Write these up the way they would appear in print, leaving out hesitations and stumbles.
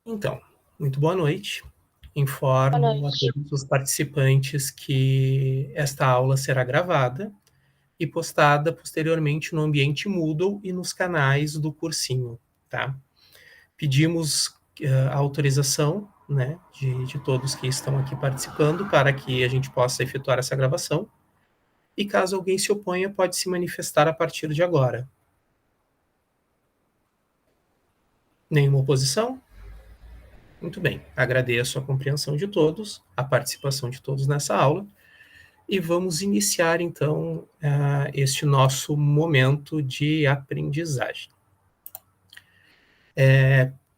Então, muito boa noite. Boa Informo a noite. todos os participantes que esta aula será gravada e postada posteriormente no ambiente Moodle e nos canais do cursinho, tá? Pedimos a autorização, né, de todos que estão aqui participando para que a gente possa efetuar essa gravação. E caso alguém se oponha, pode se manifestar a partir de agora. Nenhuma oposição? Muito bem. Agradeço a compreensão de todos, a participação de todos nessa aula. E vamos iniciar, então, este nosso momento de aprendizagem.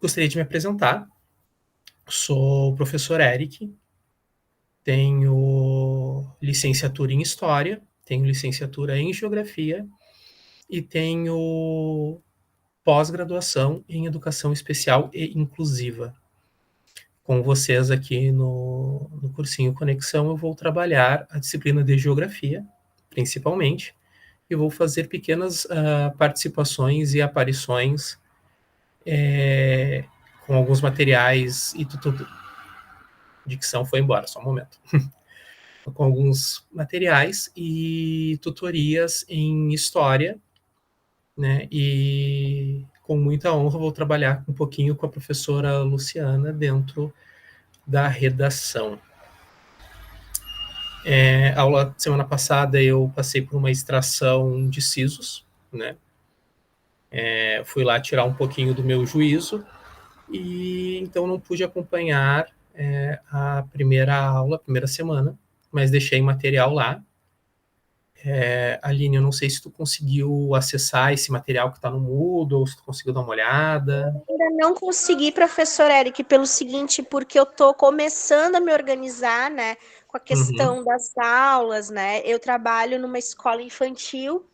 Gostaria de me apresentar. Sou o professor Eric, tenho licenciatura em História, tenho licenciatura em Geografia e tenho pós-graduação em Educação Especial e Inclusiva. Com vocês aqui no cursinho Conexão, eu vou trabalhar a disciplina de Geografia, principalmente, e vou fazer pequenas participações e aparições com alguns materiais e dicção foi embora, só um momento. Com alguns materiais e tutorias em história, né? E com muita honra vou trabalhar um pouquinho com a professora Luciana dentro da redação. Aula semana passada eu passei por uma extração de sisos, né? Fui lá tirar um pouquinho do meu juízo e então não pude acompanhar a primeira aula, a primeira semana, mas deixei material lá. Aline, eu não sei se tu conseguiu acessar esse material que está no Moodle, ou se tu conseguiu dar uma olhada. Ainda não consegui, professor Eric, pelo seguinte, porque eu estou começando a me organizar, né, com a Uhum. questão das aulas, né? Eu trabalho numa escola infantil,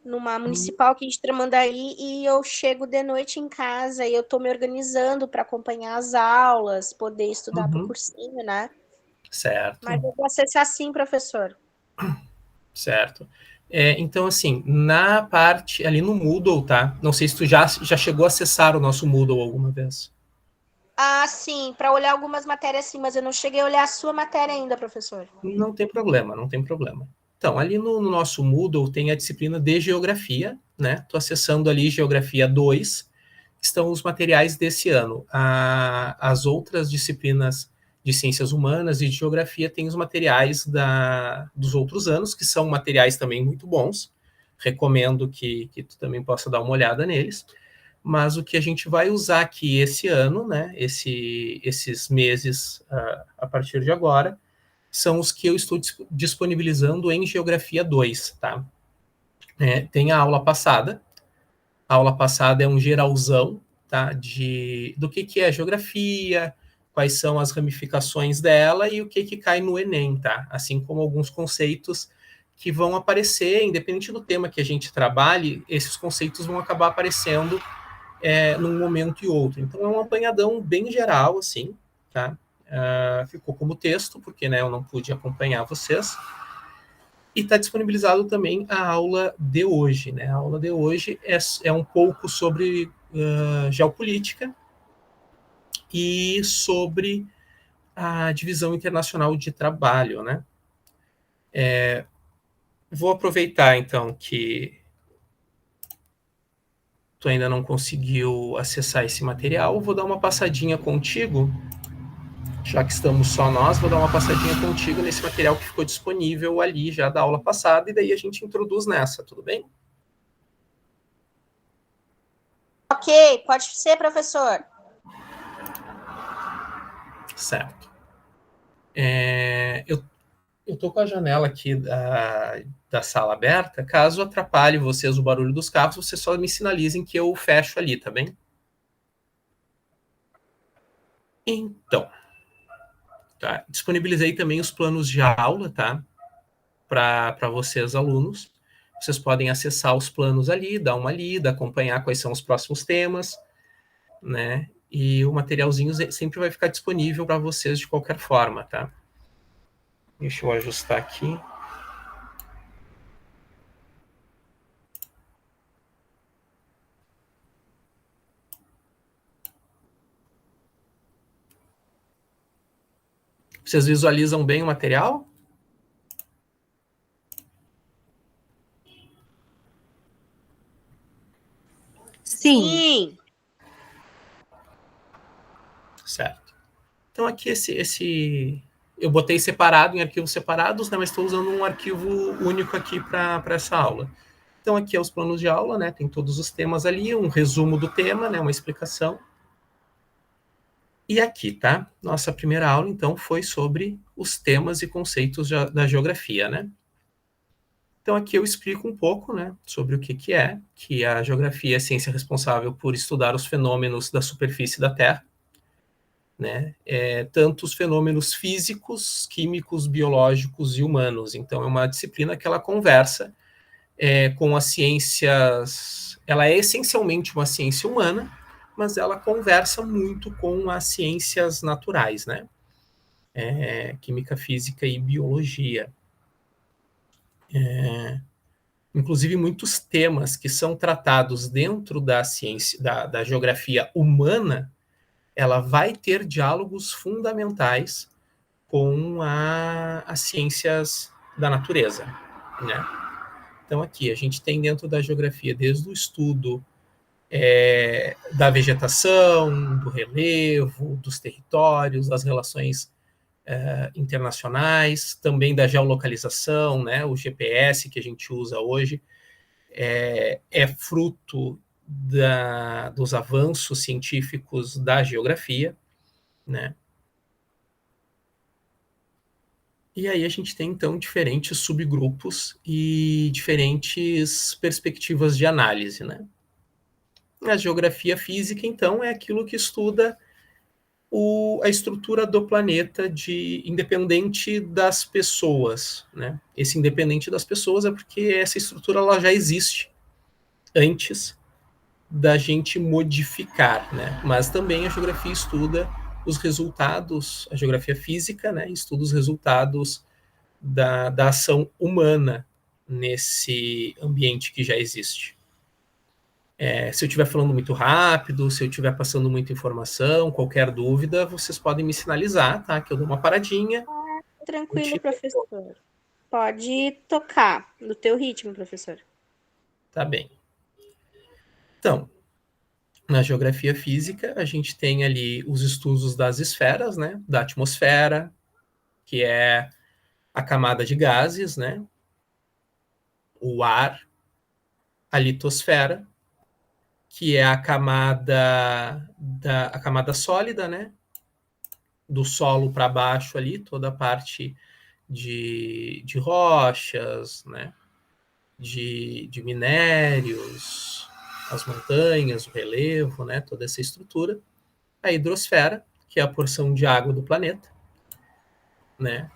numa municipal aqui de Tramandaí, e eu chego de noite em casa e eu estou me organizando para acompanhar as aulas, poder estudar para o Uhum. cursinho, né? Mas Certo, eu vou acessar sim, professor. certo. Então, assim, na parte ali no Moodle, tá? Não sei se tu já chegou a acessar o nosso Moodle alguma vez. Ah, sim, para olhar algumas matérias sim, mas eu não cheguei a olhar a sua matéria ainda, professor. Não tem problema, não tem problema. Então, ali no nosso Moodle tem a disciplina de Geografia, né? Estou acessando ali Geografia 2, estão os materiais desse ano. As outras disciplinas de Ciências Humanas e de Geografia têm os materiais dos outros anos, que são materiais também muito bons. Recomendo que tu também possa dar uma olhada neles. Mas o que a gente vai usar aqui esse ano, né? Esses meses a partir de agora, são os que eu estou disponibilizando em Geografia 2, tá? Tem a aula passada é um geralzão, tá? Do que é geografia, quais são as ramificações dela e o que cai no Enem, tá? Assim como alguns conceitos que vão aparecer, independente do tema que a gente trabalhe, esses conceitos vão acabar aparecendo num momento e outro. Então é um apanhadão bem geral, assim, tá? Ficou como texto, porque né, eu não pude acompanhar vocês. E está disponibilizado também a aula de hoje. Né? A aula de hoje é um pouco sobre geopolítica e sobre a divisão internacional de trabalho. Né? Vou aproveitar, então, que tu ainda não conseguiu acessar esse material, vou dar uma passadinha contigo. Já que estamos só nós, vou dar uma passadinha contigo nesse material que ficou disponível ali já da aula passada, e daí a gente introduz nessa, tudo bem? Ok, pode ser, professor. Certo. Eu tô com a janela aqui da sala aberta. Caso atrapalhe vocês o barulho dos carros, vocês só me sinalizem que eu fecho ali, tá bem? Então, tá? Disponibilizei também os planos de aula, tá? Para vocês, alunos. Vocês podem acessar os planos ali, dar uma lida, acompanhar quais são os próximos temas, né? E o materialzinho sempre vai ficar disponível para vocês de qualquer forma, tá? Deixa eu ajustar aqui. Vocês visualizam bem o material? Sim. Certo. Então aqui eu botei separado em arquivos separados, né, mas estou usando um arquivo único aqui para essa aula. Então aqui é os planos de aula, né, tem todos os temas ali, um resumo do tema, né, uma explicação. E aqui, tá? Nossa primeira aula, então, foi sobre os temas e conceitos da geografia, né? Então aqui eu explico um pouco, né, sobre o que é, que a geografia é a ciência responsável por estudar os fenômenos da superfície da Terra, né? Tanto os fenômenos físicos, químicos, biológicos e humanos. Então é uma disciplina que ela conversa com as ciências. Ela é essencialmente uma ciência humana, mas ela conversa muito com as ciências naturais, né? Química, física e biologia. Inclusive, muitos temas que são tratados dentro da ciência, da geografia humana, ela vai ter diálogos fundamentais com as ciências da natureza, né? Então, aqui a gente tem dentro da geografia desde o estudo da vegetação, do relevo, dos territórios, das relações internacionais, também da geolocalização, né? O GPS que a gente usa hoje é fruto dos avanços científicos da geografia, né? E aí a gente tem, então, diferentes subgrupos e diferentes perspectivas de análise, né? A geografia física, então, é aquilo que estuda a estrutura do planeta independente das pessoas, né? Esse independente das pessoas é porque essa estrutura ela já existe antes da gente modificar, né? Mas também a geografia estuda os resultados, a geografia física, né? Estuda os resultados da ação humana nesse ambiente que já existe. Se eu estiver falando muito rápido, se eu estiver passando muita informação, qualquer dúvida, vocês podem me sinalizar, tá? Que eu dou uma paradinha. Tranquilo, professor. Pode tocar no teu ritmo, professor. Tá bem. Então, na geografia física, a gente tem ali os estudos das esferas, né? Da atmosfera, que é a camada de gases, né? O ar, a litosfera, que é a camada sólida, né? Do solo para baixo ali, toda a parte de rochas, né? De minérios, as montanhas, o relevo, né? Toda essa estrutura. A hidrosfera, que é a porção de água do planeta, né?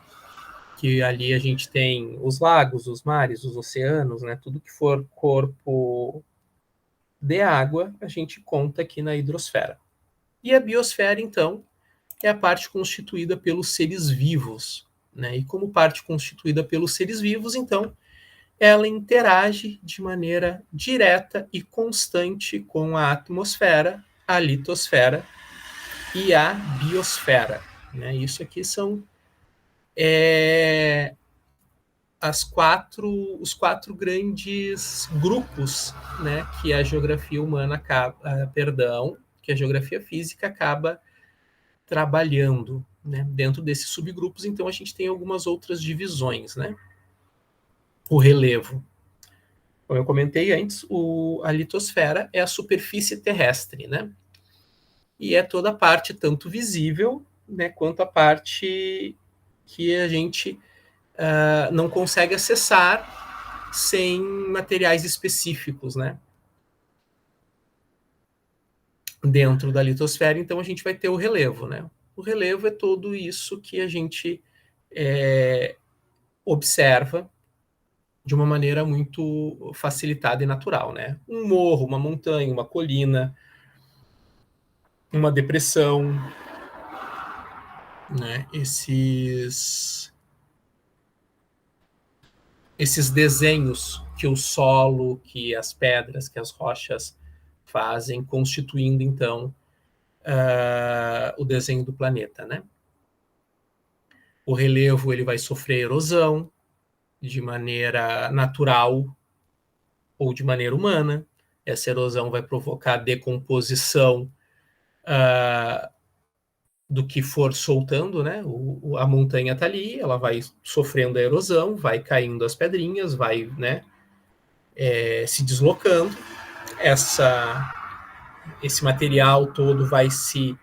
Que ali a gente tem os lagos, os mares, os oceanos, né? Tudo que for corpo de água, a gente conta aqui na hidrosfera. E a biosfera, então, é a parte constituída pelos seres vivos, né? E como parte constituída pelos seres vivos, então, ela interage de maneira direta e constante com a atmosfera, a litosfera e a biosfera, né? Isso aqui são os quatro grandes grupos, né, que a geografia humana que a geografia física acaba trabalhando, né? Dentro desses subgrupos, então a gente tem algumas outras divisões, né? O relevo, como eu comentei antes, a litosfera é a superfície terrestre, né? E é toda a parte tanto visível, né, quanto a parte que a gente não consegue acessar sem materiais específicos, né? Dentro da litosfera, então a gente vai ter o relevo, né? O relevo é tudo isso que a gente observa de uma maneira muito facilitada e natural, né? Um morro, uma montanha, uma colina, uma depressão, né? Esses desenhos que o solo, que as pedras, que as rochas fazem, constituindo então o desenho do planeta, né? O relevo ele vai sofrer erosão de maneira natural ou de maneira humana. Essa erosão vai provocar decomposição do que for soltando, né? A montanha está ali, ela vai sofrendo a erosão, vai caindo as pedrinhas, vai, né, se deslocando. Esse material todo vai se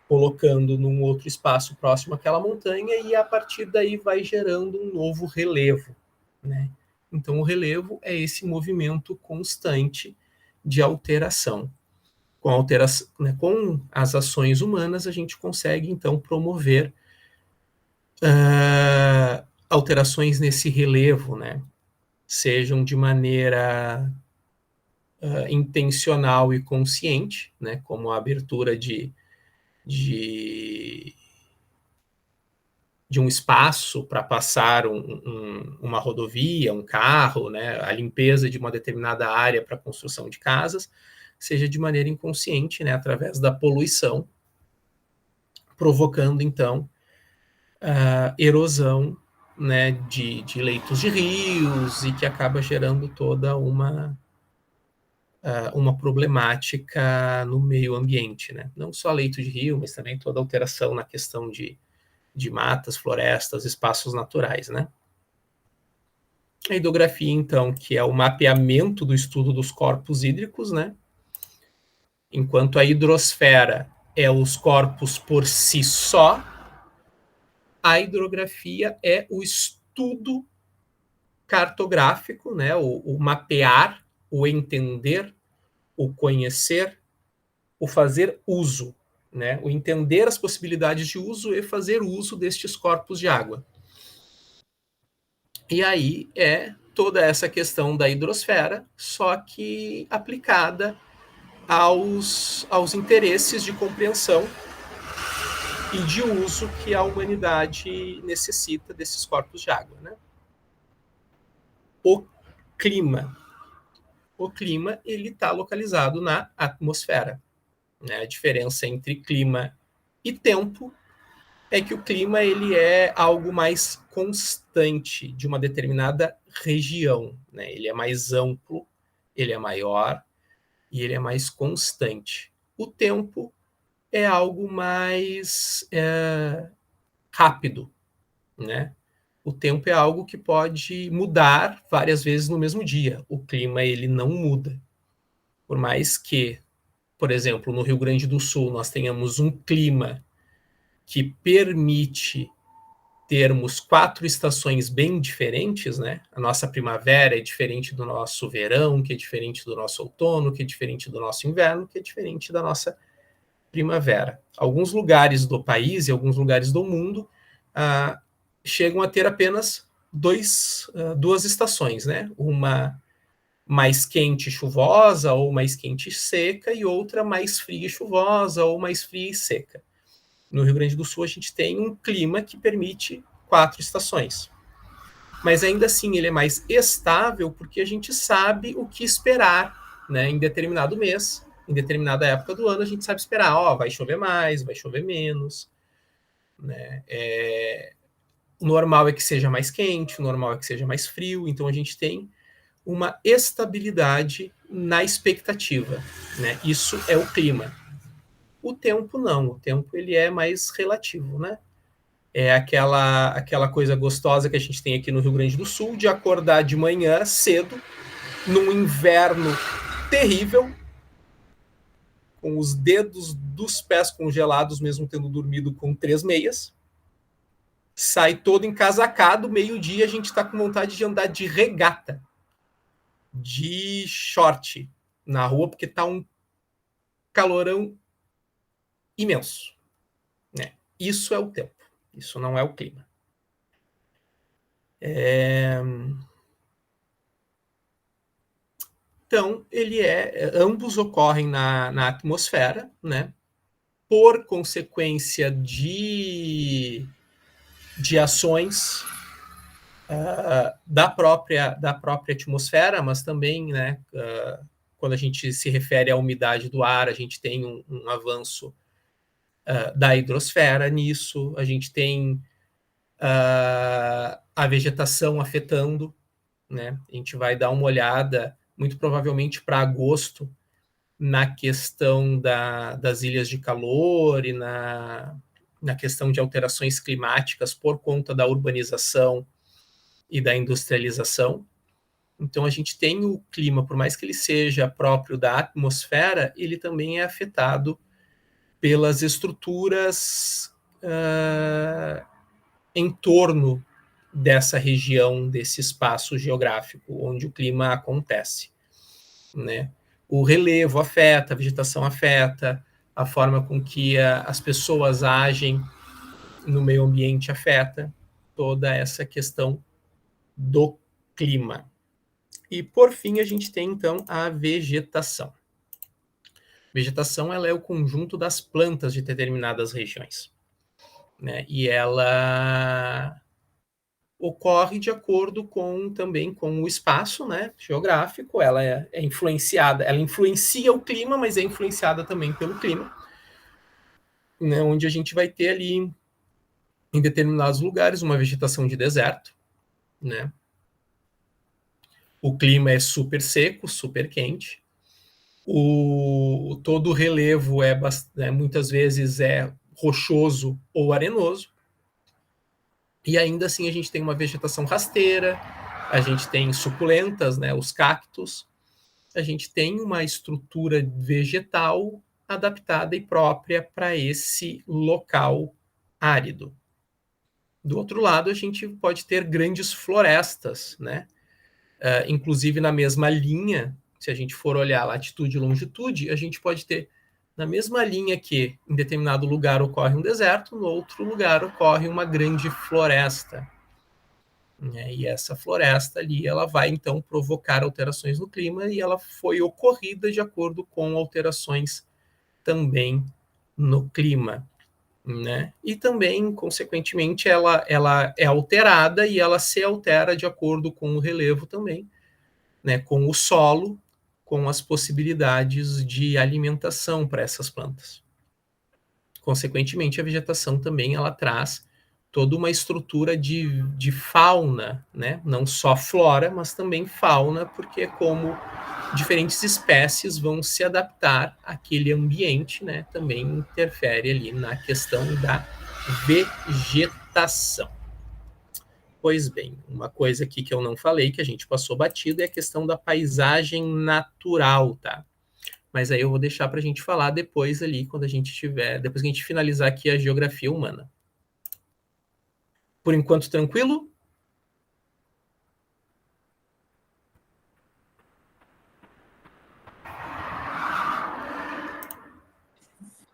colocando num outro espaço próximo àquela montanha e a partir daí vai gerando um novo relevo, né? Então o relevo é esse movimento constante de alteração. Né, com as ações humanas a gente consegue então promover alterações nesse relevo, né? Sejam de maneira intencional e consciente, né? Como a abertura de um espaço para passar uma rodovia, um carro, né, a limpeza de uma determinada área para a construção de casas, seja de maneira inconsciente, né, através da poluição, provocando, então, a erosão, né, de leitos de rios e que acaba gerando toda uma problemática no meio ambiente, né? Não só leito de rio, mas também toda alteração na questão de matas, florestas, espaços naturais, né? A hidrografia, então, que é o mapeamento do estudo dos corpos hídricos, né? Enquanto a hidrosfera é os corpos por si só, a hidrografia é o estudo cartográfico, né? O mapear, o entender, o conhecer, o fazer uso, né? O entender as possibilidades de uso e fazer uso destes corpos de água. E aí é toda essa questão da hidrosfera, só que aplicada aos interesses de compreensão e de uso que a humanidade necessita desses corpos de água, né? O clima. O clima ele está localizado na atmosfera, né? A diferença entre clima e tempo é que o clima ele é algo mais constante de uma determinada região, né? Ele é mais amplo, ele é maior e ele é mais constante. O tempo é algo mais rápido, né? O tempo é algo que pode mudar várias vezes no mesmo dia. O clima ele não muda. Por mais que, por exemplo, no Rio Grande do Sul nós tenhamos um clima que permite termos 4 estações bem diferentes, né? A nossa primavera é diferente do nosso verão, que é diferente do nosso outono, que é diferente do nosso inverno, que é diferente da nossa primavera. Alguns lugares do país e alguns lugares do mundo chegam a ter apenas duas estações, né? Uma mais quente e chuvosa, ou mais quente e seca, e outra mais fria e chuvosa, ou mais fria e seca. No Rio Grande do Sul, a gente tem um clima que permite 4 estações. Mas ainda assim, ele é mais estável porque a gente sabe o que esperar, né? Em determinado mês, em determinada época do ano, a gente sabe esperar. Vai chover mais, vai chover menos. Né? O normal é que seja mais quente, o normal é que seja mais frio. Então, a gente tem uma estabilidade na expectativa. Né? Isso é o clima. O tempo não, o tempo ele é mais relativo, né? É aquela coisa gostosa que a gente tem aqui no Rio Grande do Sul, de acordar de manhã cedo, num inverno terrível, com os dedos dos pés congelados, mesmo tendo dormido com 3 meias, sai todo encasacado, meio-dia a gente está com vontade de andar de regata, de short na rua, porque tá um calorão imenso. Né? Isso é o tempo, isso não é o clima. Então, ambos ocorrem na atmosfera, né? Por consequência de ações da própria atmosfera, mas também, né, quando a gente se refere à umidade do ar, a gente tem um avanço da hidrosfera nisso, a gente tem a vegetação afetando, né? A gente vai dar uma olhada, muito provavelmente para agosto, na questão das ilhas de calor e na questão de alterações climáticas por conta da urbanização e da industrialização. Então, a gente tem o clima, por mais que ele seja próprio da atmosfera, ele também é afetado pelas estruturas em torno dessa região, desse espaço geográfico onde o clima acontece, né? O relevo afeta, a vegetação afeta, a forma com que as pessoas agem no meio ambiente afeta toda essa questão do clima. E, por fim, a gente tem, então, a vegetação. Vegetação, ela é o conjunto das plantas de determinadas regiões, né? E ela ocorre de acordo também com o espaço, né, geográfico. Ela é influenciada, ela influencia o clima, mas é influenciada também pelo clima, né, onde a gente vai ter ali, em determinados lugares, uma vegetação de deserto, né? O clima é super seco, super quente. Todo o relevo muitas vezes é rochoso ou arenoso. E ainda assim a gente tem uma vegetação rasteira, a gente tem suculentas, né, os cactos, a gente tem uma estrutura vegetal adaptada e própria para esse local árido. Do outro lado, a gente pode ter grandes florestas, né? Inclusive na mesma linha, se a gente for olhar latitude e longitude, a gente pode ter na mesma linha que em determinado lugar ocorre um deserto, no outro lugar ocorre uma grande floresta. E essa floresta ali, ela vai então provocar alterações no clima, e ela foi ocorrida de acordo com alterações também no clima, né? E também, consequentemente, ela é alterada, e ela se altera de acordo com o relevo também, né? Com o solo, com as possibilidades de alimentação para essas plantas. Consequentemente, a vegetação também ela traz toda uma estrutura de fauna, né? Não só flora, mas também fauna, porque como diferentes espécies vão se adaptar àquele ambiente, né? Também interfere ali na questão da vegetação. Pois bem, uma coisa aqui que eu não falei, que a gente passou batido, é a questão da paisagem natural, tá? Mas aí eu vou deixar para a gente falar depois ali, quando a gente tiver, depois que a gente finalizar aqui a geografia humana. Por enquanto, tranquilo?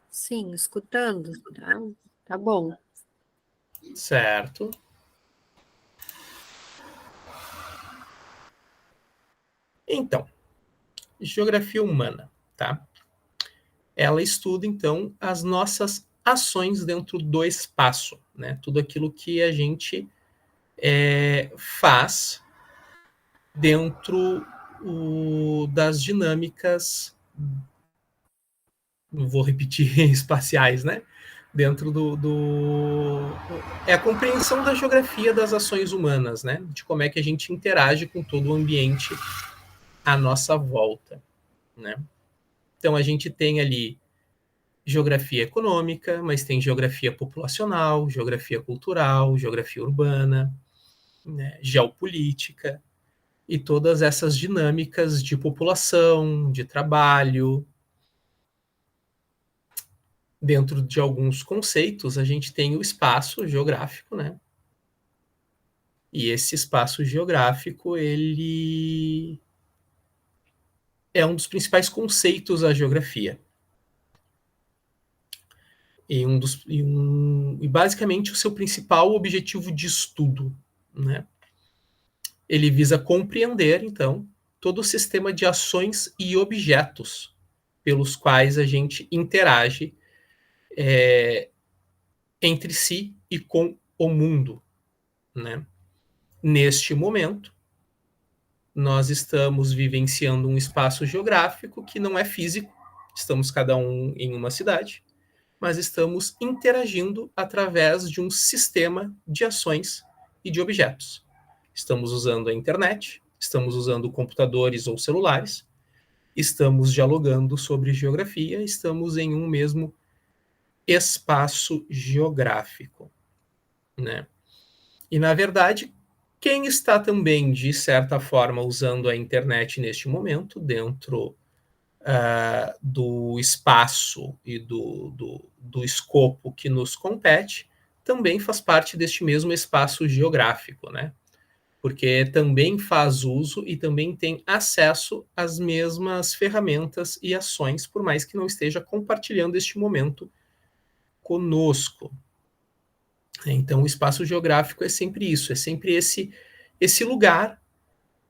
Sim, escutando. Tá bom. Certo. Então, geografia humana, tá? Ela estuda, então, as nossas ações dentro do espaço, né? Tudo aquilo que a gente faz dentro das dinâmicas, não vou repetir, espaciais, né? Dentro é a compreensão da geografia das ações humanas, né? De como é que a gente interage com todo o ambiente à nossa volta, né? Então, a gente tem ali geografia econômica, mas tem geografia populacional, geografia cultural, geografia urbana, né? Geopolítica, e todas essas dinâmicas de população, de trabalho. Dentro de alguns conceitos, a gente tem o espaço geográfico, né? E esse espaço geográfico, ele é um dos principais conceitos da geografia. E basicamente o seu principal objetivo de estudo, né? Ele visa compreender, então, todo o sistema de ações e objetos pelos quais a gente interage entre si e com o mundo, né? Neste momento, nós estamos vivenciando um espaço geográfico que não é físico, estamos cada um em uma cidade, mas estamos interagindo através de um sistema de ações e de objetos. Estamos usando a internet, estamos usando computadores ou celulares, estamos dialogando sobre geografia, estamos em um mesmo espaço geográfico, né? E, na verdade, quem está também, de certa forma, usando a internet neste momento, dentro do espaço e do escopo que nos compete, também faz parte deste mesmo espaço geográfico, né? Porque também faz uso e também tem acesso às mesmas ferramentas e ações, por mais que não esteja compartilhando este momento conosco. Então, o espaço geográfico é sempre isso, é sempre esse lugar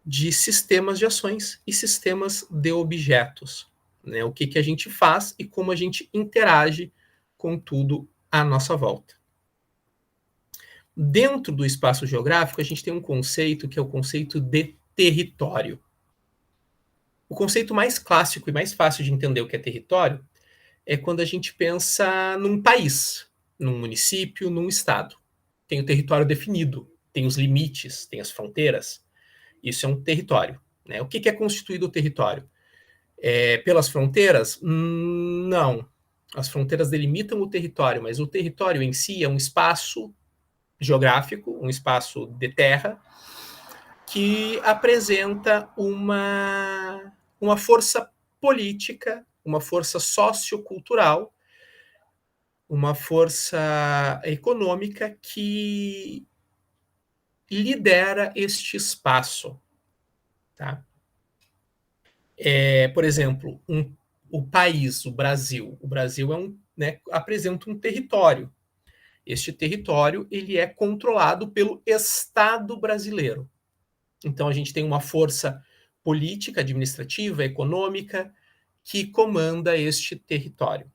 de sistemas de ações e sistemas de objetos, né? O que a gente faz e como a gente interage com tudo à nossa volta. Dentro do espaço geográfico, a gente tem um conceito que é o conceito de território. O conceito mais clássico e mais fácil de entender o que é território é quando a gente pensa num país, num município, num estado. Tem o território definido, tem os limites, tem as fronteiras. Isso é um território, né? O que é constituído o território? Pelas fronteiras? Não. As fronteiras delimitam o território, mas o território em si é um espaço geográfico, um espaço de terra, que apresenta uma força política, uma força sociocultural, uma força econômica que lidera este espaço. Tá? Por exemplo, o país, o Brasil é né, apresenta um território. Este território ele é controlado pelo Estado brasileiro. Então, a gente tem uma força política, administrativa, econômica, que comanda este território.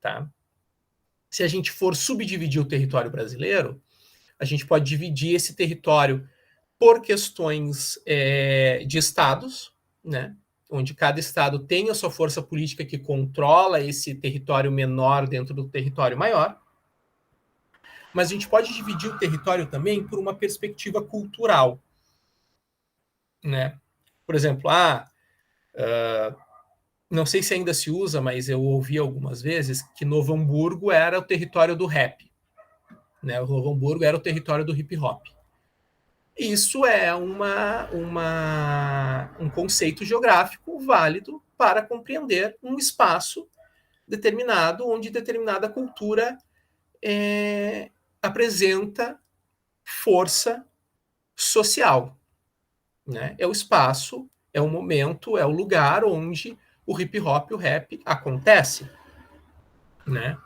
Tá? Se a gente for subdividir o território brasileiro, a gente pode dividir esse território por questões de estados, né? Onde cada estado tem a sua força política que controla esse território menor dentro do território maior. Mas a gente pode dividir o território também por uma perspectiva cultural, né? Por exemplo, não sei se ainda se usa, mas eu ouvi algumas vezes que Novo Hamburgo era o território do rap, né? O Novo Hamburgo era o território do hip hop. Isso é um conceito geográfico válido para compreender um espaço determinado, onde determinada cultura apresenta força social. Né? É o espaço, é o momento, é o lugar onde o hip hop, o rap acontece. Né?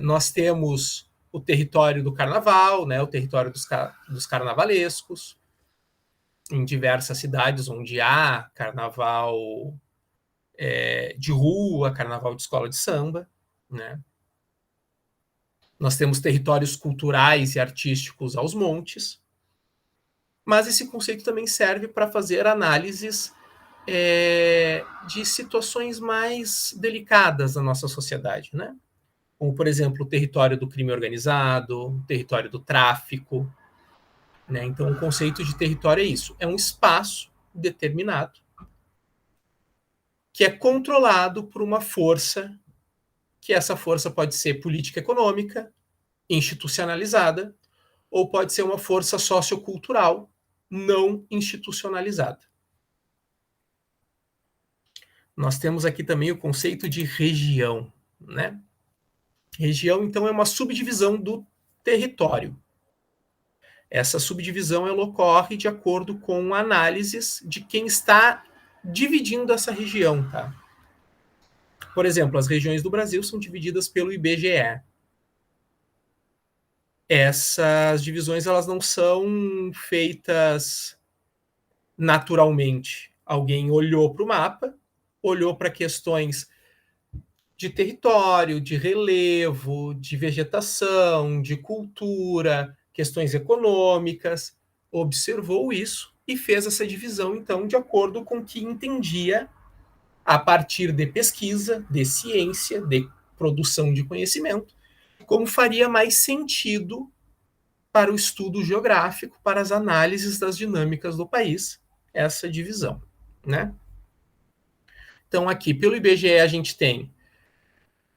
Nós temos o território do carnaval, né? O território dos carnavalescos, em diversas cidades onde há carnaval de rua, carnaval de escola de samba, né? Nós temos territórios culturais e artísticos aos montes, mas esse conceito também serve para fazer análises de situações mais delicadas da nossa sociedade, né? Como, por exemplo, o território do crime organizado, o território do tráfico, né? Então, o conceito de território é isso, é um espaço determinado que é controlado por uma força, que essa força pode ser política econômica, institucionalizada, ou pode ser uma força sociocultural não institucionalizada. Nós temos aqui também o conceito de região, né? Região, então, é uma subdivisão do território. Essa subdivisão ela ocorre de acordo com análises de quem está dividindo essa região, tá? Por exemplo, as regiões do Brasil são divididas pelo IBGE. Essas divisões elas não são feitas naturalmente. Alguém olhou para o mapa, olhou para questões de território, de relevo, de vegetação, de cultura, questões econômicas, observou isso e fez essa divisão, então, de acordo com o que entendia a partir de pesquisa, de ciência, de produção de conhecimento, como faria mais sentido para o estudo geográfico, para as análises das dinâmicas do país, essa divisão, né? Então, aqui, pelo IBGE, a gente tem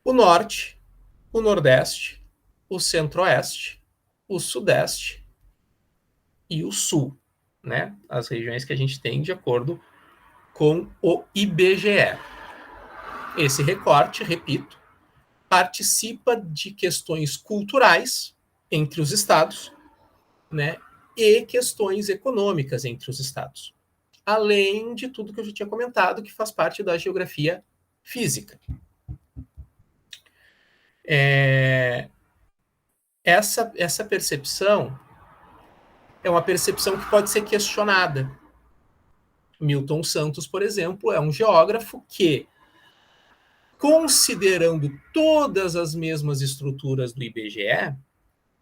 o Norte, o Nordeste, o Centro-Oeste, o Sudeste e o Sul, né? As regiões que a gente tem de acordo com o IBGE. Esse recorte, repito, participa de questões culturais entre os estados, né? E questões econômicas entre os estados. Além de tudo que eu já tinha comentado, que faz parte da geografia física. Essa percepção é uma percepção que pode ser questionada. Milton Santos, por exemplo, é um geógrafo que, considerando todas as mesmas estruturas do IBGE,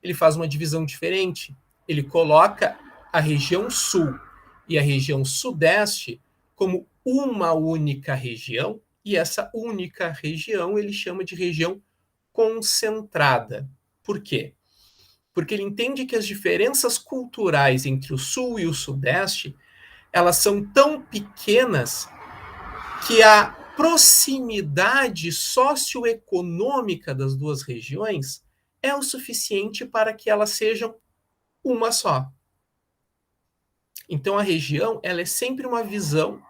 ele faz uma divisão diferente. Ele coloca a região sul e a região sudeste como uma única região, e essa única região ele chama de região concentrada. Por quê? Porque ele entende que as diferenças culturais entre o sul e o sudeste, elas são tão pequenas que a proximidade socioeconômica das duas regiões é o suficiente para que elas sejam uma só. Então, a região, ela é sempre uma visão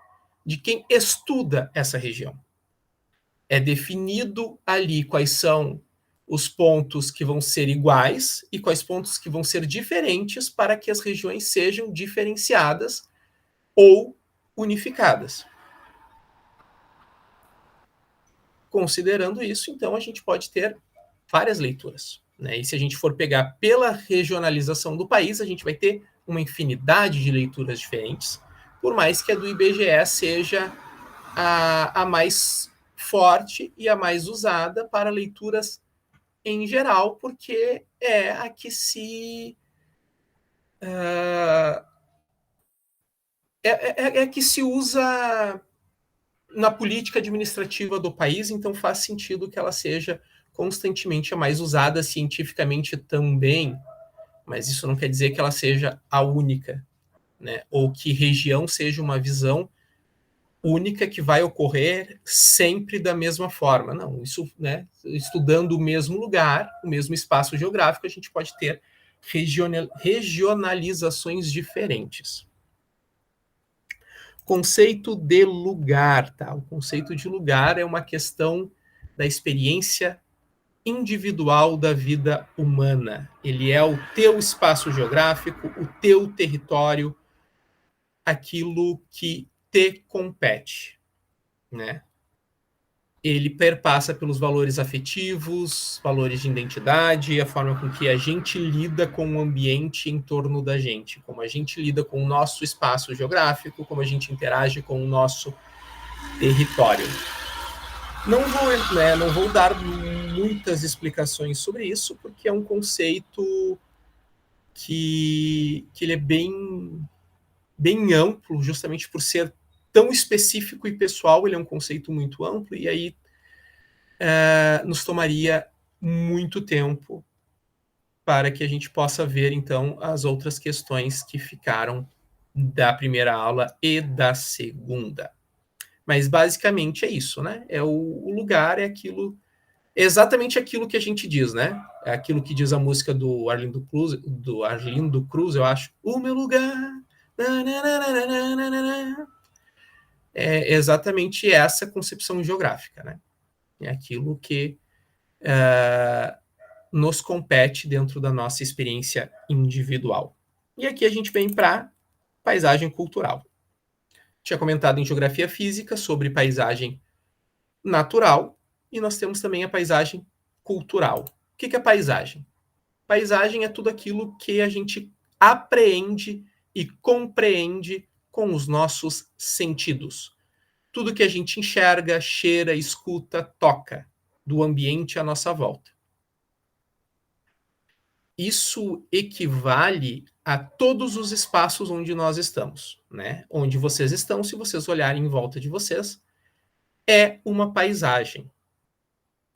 de quem estuda essa região. É definido ali quais são os pontos que vão ser iguais e quais pontos que vão ser diferentes para que as regiões sejam diferenciadas ou unificadas. Considerando isso, então, a gente pode ter várias leituras, né? E se a gente for pegar pela regionalização do país, a gente vai ter uma infinidade de leituras diferentes, por mais que a do IBGE seja a mais forte e a mais usada para leituras em geral, porque é a que se é que se usa na política administrativa do país, então faz sentido que ela seja constantemente a mais usada cientificamente também, mas isso não quer dizer que ela seja a única, né? Ou que região seja uma visão única que vai ocorrer sempre da mesma forma. Não, isso, né, estudando o mesmo lugar, o mesmo espaço geográfico, a gente pode ter regionalizações diferentes. Conceito de lugar, tá? O conceito de lugar é uma questão da experiência individual da vida humana. Ele é o teu espaço geográfico, o teu território, aquilo que te compete, né? Ele perpassa pelos valores afetivos, valores de identidade, a forma com que a gente lida com o ambiente em torno da gente, como a gente lida com o nosso espaço geográfico, como a gente interage com o nosso território. Não vou dar muitas explicações sobre isso, porque é um conceito que ele é bem amplo, justamente por ser tão específico e pessoal, ele é um conceito muito amplo, e aí nos tomaria muito tempo para que a gente possa ver, então, as outras questões que ficaram da primeira aula e da segunda. Mas, basicamente, é isso, né? O lugar é aquilo, exatamente aquilo que a gente diz, né? É aquilo que diz a música do Arlindo Cruz, eu acho. O meu lugar... É exatamente essa concepção geográfica, né? É aquilo que nos compete dentro da nossa experiência individual. E aqui a gente vem para paisagem cultural. Tinha comentado em geografia física sobre paisagem natural, e nós temos também a paisagem cultural. O que é paisagem? Paisagem é tudo aquilo que a gente apreende e compreende com os nossos sentidos. Tudo que a gente enxerga, cheira, escuta, toca do ambiente à nossa volta. Isso equivale a todos os espaços onde nós estamos, né? Onde vocês estão, se vocês olharem em volta de vocês, é uma paisagem.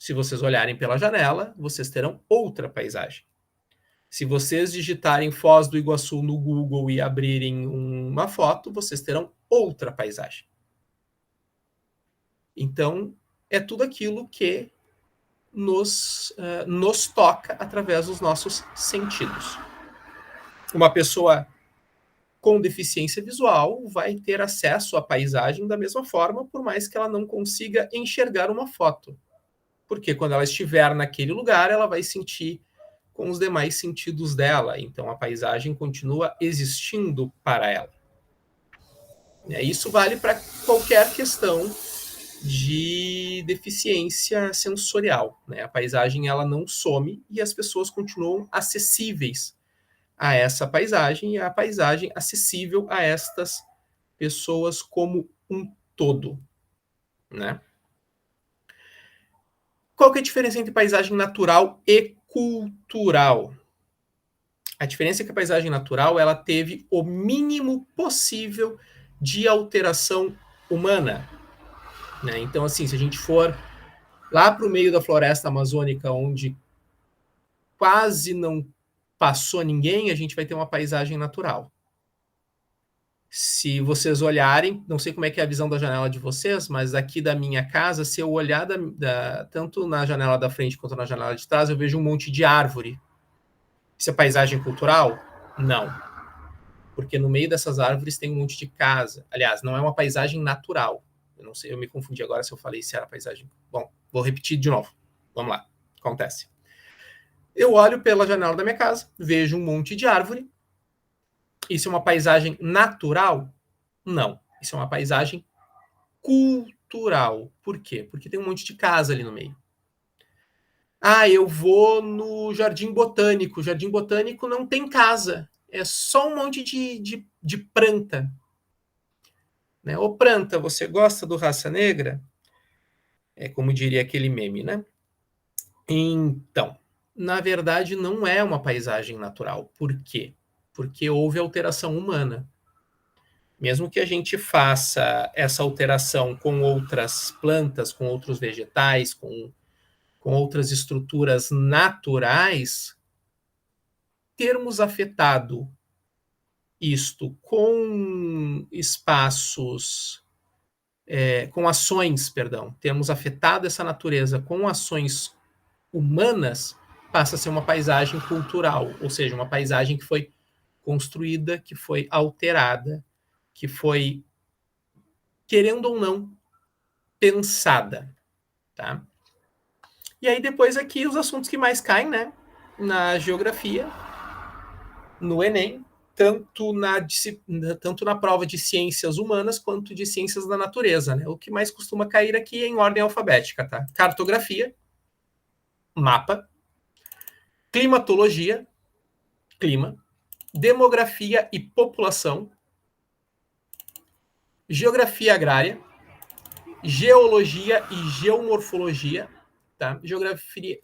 Se vocês olharem pela janela, vocês terão outra paisagem. Se vocês digitarem Foz do Iguaçu no Google e abrirem uma foto, vocês terão outra paisagem. Então, é tudo aquilo que nos toca através dos nossos sentidos. Uma pessoa com deficiência visual vai ter acesso à paisagem da mesma forma, por mais que ela não consiga enxergar uma foto. Porque quando ela estiver naquele lugar, ela vai sentir com os demais sentidos dela. Então, a paisagem continua existindo para ela. Isso vale para qualquer questão de deficiência sensorial, né? A paisagem ela não some e as pessoas continuam acessíveis a essa paisagem e a paisagem acessível a estas pessoas como um todo, né? Qual que é a diferença entre paisagem natural e cultural? A diferença é que a paisagem natural ela teve o mínimo possível de alteração humana, né? Então, assim, se a gente for lá para o meio da floresta amazônica, onde quase não passou ninguém, a gente vai ter uma paisagem natural. Se vocês olharem, não sei como é que é a visão da janela de vocês, mas aqui da minha casa, se eu olhar tanto na janela da frente quanto na janela de trás, eu vejo um monte de árvore. Isso é paisagem cultural? Não. Porque no meio dessas árvores tem um monte de casa. Aliás, não é uma paisagem natural. Eu não sei, eu me confundi agora se eu falei se era paisagem. Bom, vou repetir de novo. Vamos lá. Acontece. Eu olho pela janela da minha casa, vejo um monte de árvore. Isso é uma paisagem natural? Não. Isso é uma paisagem cultural. Por quê? Porque tem um monte de casa ali no meio. Ah, eu vou no Jardim Botânico. O Jardim Botânico não tem casa. É só um monte de planta. Né? Ô, planta, você gosta do Raça Negra? É como diria aquele meme, né? Então, na verdade, não é uma paisagem natural. Por quê? Porque houve alteração humana. Mesmo que a gente faça essa alteração com outras plantas, com outros vegetais, com outras estruturas naturais, termos afetado isto com espaços, com ações, perdão, termos afetado essa natureza com ações humanas, passa a ser uma paisagem cultural, ou seja, uma paisagem que foi construída, que foi alterada, que foi, querendo ou não, pensada, tá? E aí depois aqui os assuntos que mais caem, né? Na geografia, no Enem, tanto na prova de ciências humanas quanto de ciências da natureza, né? O que mais costuma cair aqui é em ordem alfabética, tá? Cartografia, mapa, climatologia, clima, demografia e população, geografia agrária, geologia e geomorfologia, tá? Geografia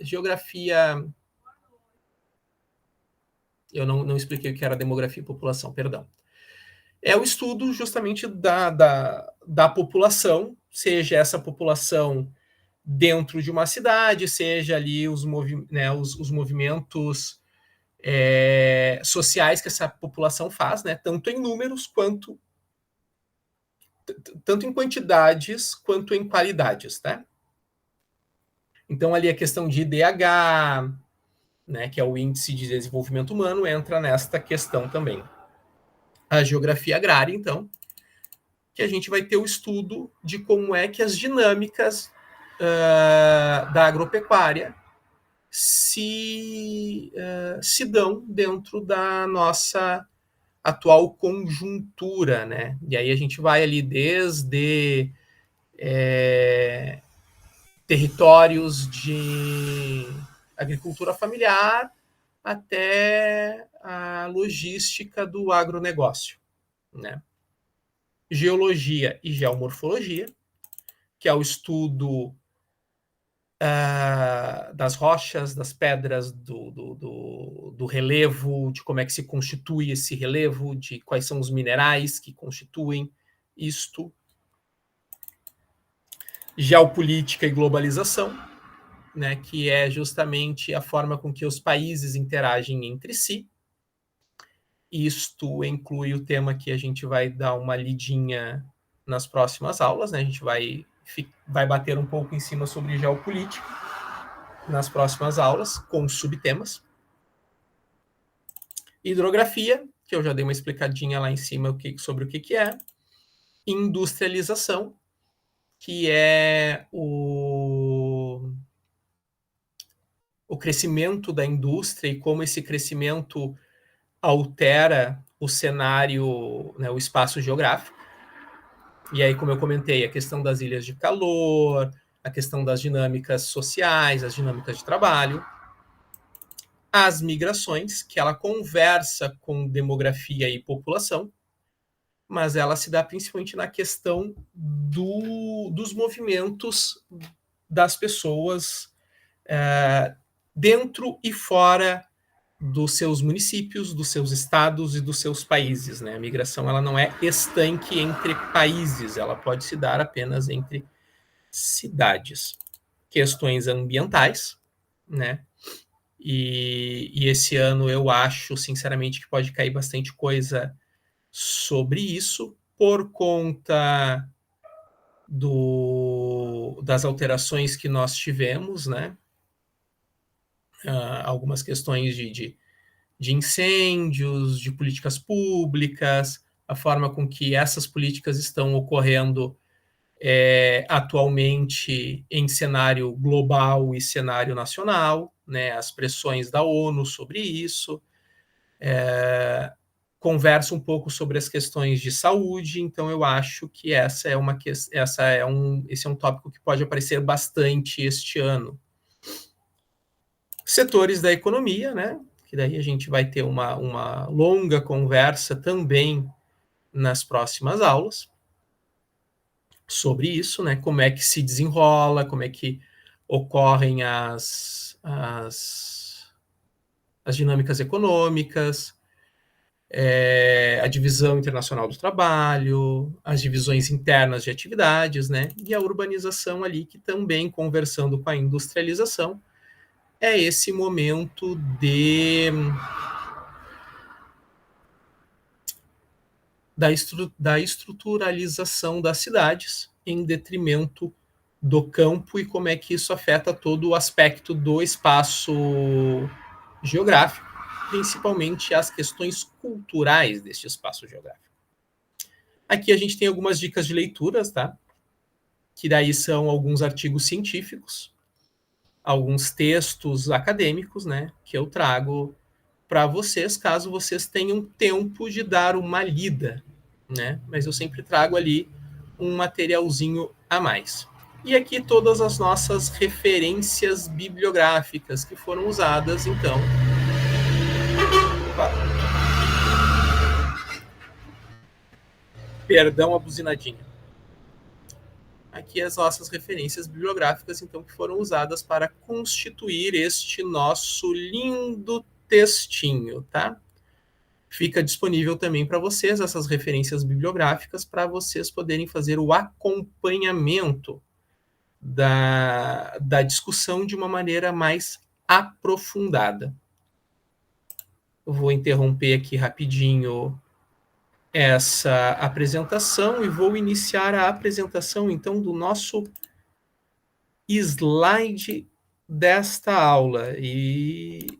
eu não expliquei o que era demografia e população, perdão. É o estudo justamente da população, seja essa população dentro de uma cidade, seja ali os movimentos sociais que essa população faz, né? Tanto em números quanto tanto em quantidades quanto em qualidades, tá? Então ali a questão de IDH, né, que é o Índice de Desenvolvimento Humano, entra nesta questão também. A geografia agrária, então, que a gente vai ter o estudo de como é que as dinâmicas da agropecuária se dão dentro da nossa atual conjuntura, né? E aí a gente vai ali desde territórios de agricultura familiar até a logística do agronegócio, né? Geologia e geomorfologia, que é o estudo das rochas, das pedras, do relevo, de como é que se constitui esse relevo, de quais são os minerais que constituem isto. Geopolítica e globalização, né, que é justamente a forma com que os países interagem entre si. Isto inclui o tema que a gente vai dar uma lidinha nas próximas aulas, né? A gente vai bater um pouco em cima sobre geopolítica nas próximas aulas, com subtemas. Hidrografia, que eu já dei uma explicadinha lá em cima sobre o que é. Industrialização, que é o crescimento da indústria e como esse crescimento altera o cenário, né, o espaço geográfico. E aí, como eu comentei, a questão das ilhas de calor, a questão das dinâmicas sociais, as dinâmicas de trabalho, as migrações, que ela conversa com demografia e população, mas ela se dá principalmente na questão dos movimentos das pessoas dentro e fora dos seus municípios, dos seus estados e dos seus países, né? A migração ela não é estanque entre países, ela pode se dar apenas entre cidades. Questões ambientais, né? E esse ano eu acho, sinceramente, que pode cair bastante coisa sobre isso, por conta das alterações que nós tivemos, né? Algumas questões de incêndios, de políticas públicas, a forma com que essas políticas estão ocorrendo atualmente em cenário global e cenário nacional, né, as pressões da ONU sobre isso, conversa um pouco sobre as questões de saúde, então eu acho que esse é um tópico que pode aparecer bastante este ano. Setores da economia, né, que daí a gente vai ter uma longa conversa também nas próximas aulas sobre isso, né? Como é que se desenrola, como é que ocorrem as dinâmicas econômicas, a divisão internacional do trabalho, as divisões internas de atividades, né? E a urbanização ali, que também, conversando com a industrialização, é esse momento da estruturalização das cidades em detrimento do campo e como é que isso afeta todo o aspecto do espaço geográfico, principalmente as questões culturais deste espaço geográfico. Aqui a gente tem algumas dicas de leituras, tá? Que daí são alguns artigos científicos, alguns textos acadêmicos, né? Que eu trago para vocês, caso vocês tenham tempo de dar uma lida, né? Mas eu sempre trago ali um materialzinho a mais. E aqui todas as nossas referências bibliográficas que foram usadas, então. Perdão a buzinadinha. Aqui as nossas referências bibliográficas, então, que foram usadas para constituir este nosso lindo textinho, tá? Fica disponível também para vocês essas referências bibliográficas para vocês poderem fazer o acompanhamento da discussão de uma maneira mais aprofundada. Eu vou interromper aqui rapidinho essa apresentação e vou iniciar a apresentação, então, do nosso slide desta aula. E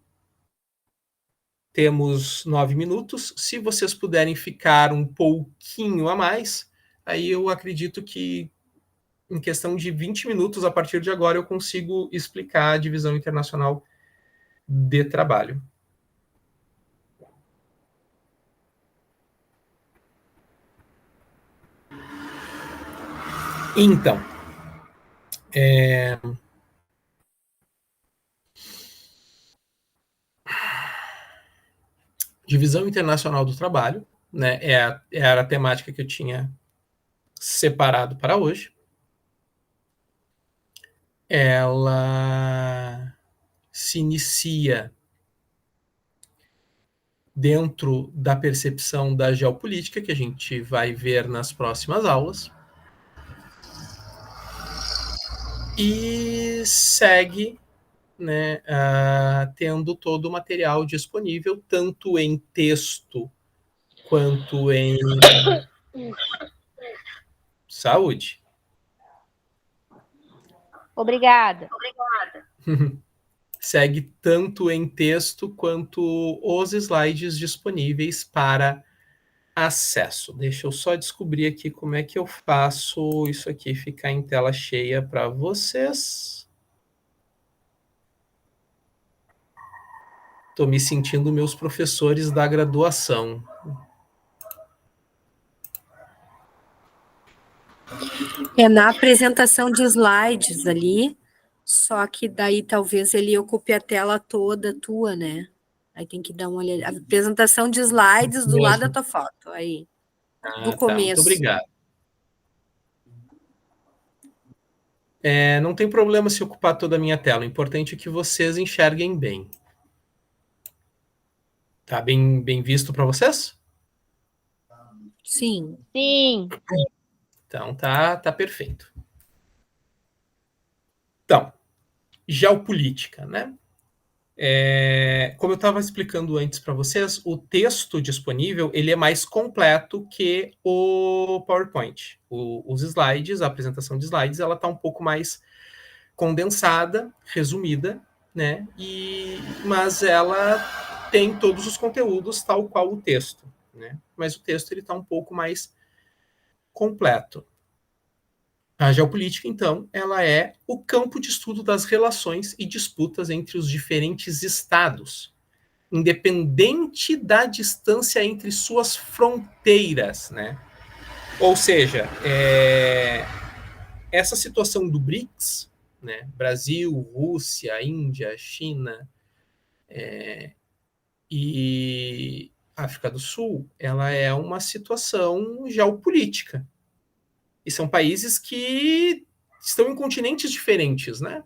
temos 9 minutos. Se vocês puderem ficar um pouquinho a mais, aí eu acredito que em questão de 20 minutos, a partir de agora, eu consigo explicar a divisão internacional de trabalho. Então, divisão internacional do trabalho, né, era a temática que eu tinha separado para hoje. Ela se inicia dentro da percepção da geopolítica, que a gente vai ver nas próximas aulas. E gente segue, né, tendo todo o material disponível, tanto em texto quanto em saúde. Obrigada. Segue tanto em texto quanto os slides disponíveis para acesso. Deixa eu só descobrir aqui como é que eu faço isso aqui ficar em tela cheia para vocês. Estou me sentindo meus professores da graduação. Na apresentação de slides ali, só que daí talvez ele ocupe a tela toda tua, né? Aí tem que dar uma olhada. A apresentação de slides do lado da tua foto, aí. Do Tá, muito começo. obrigado. Não tem problema se ocupar toda a minha tela. O importante é que vocês enxerguem bem. Tá bem visto para vocês? Sim. Sim. Então tá perfeito. Então, geopolítica, né? Como eu estava explicando antes para vocês, o texto disponível ele é mais completo que o PowerPoint. Os slides, a apresentação de slides, ela está um pouco mais condensada, resumida, né? Mas ela tem todos os conteúdos tal qual o texto, né? Mas o texto ele está um pouco mais completo. A geopolítica, então, ela é o campo de estudo das relações e disputas entre os diferentes estados, independente da distância entre suas fronteiras, né? Ou seja, essa situação do BRICS, né? Brasil, Rússia, Índia, China e África do Sul, ela é uma situação geopolítica. E são países que estão em continentes diferentes, né?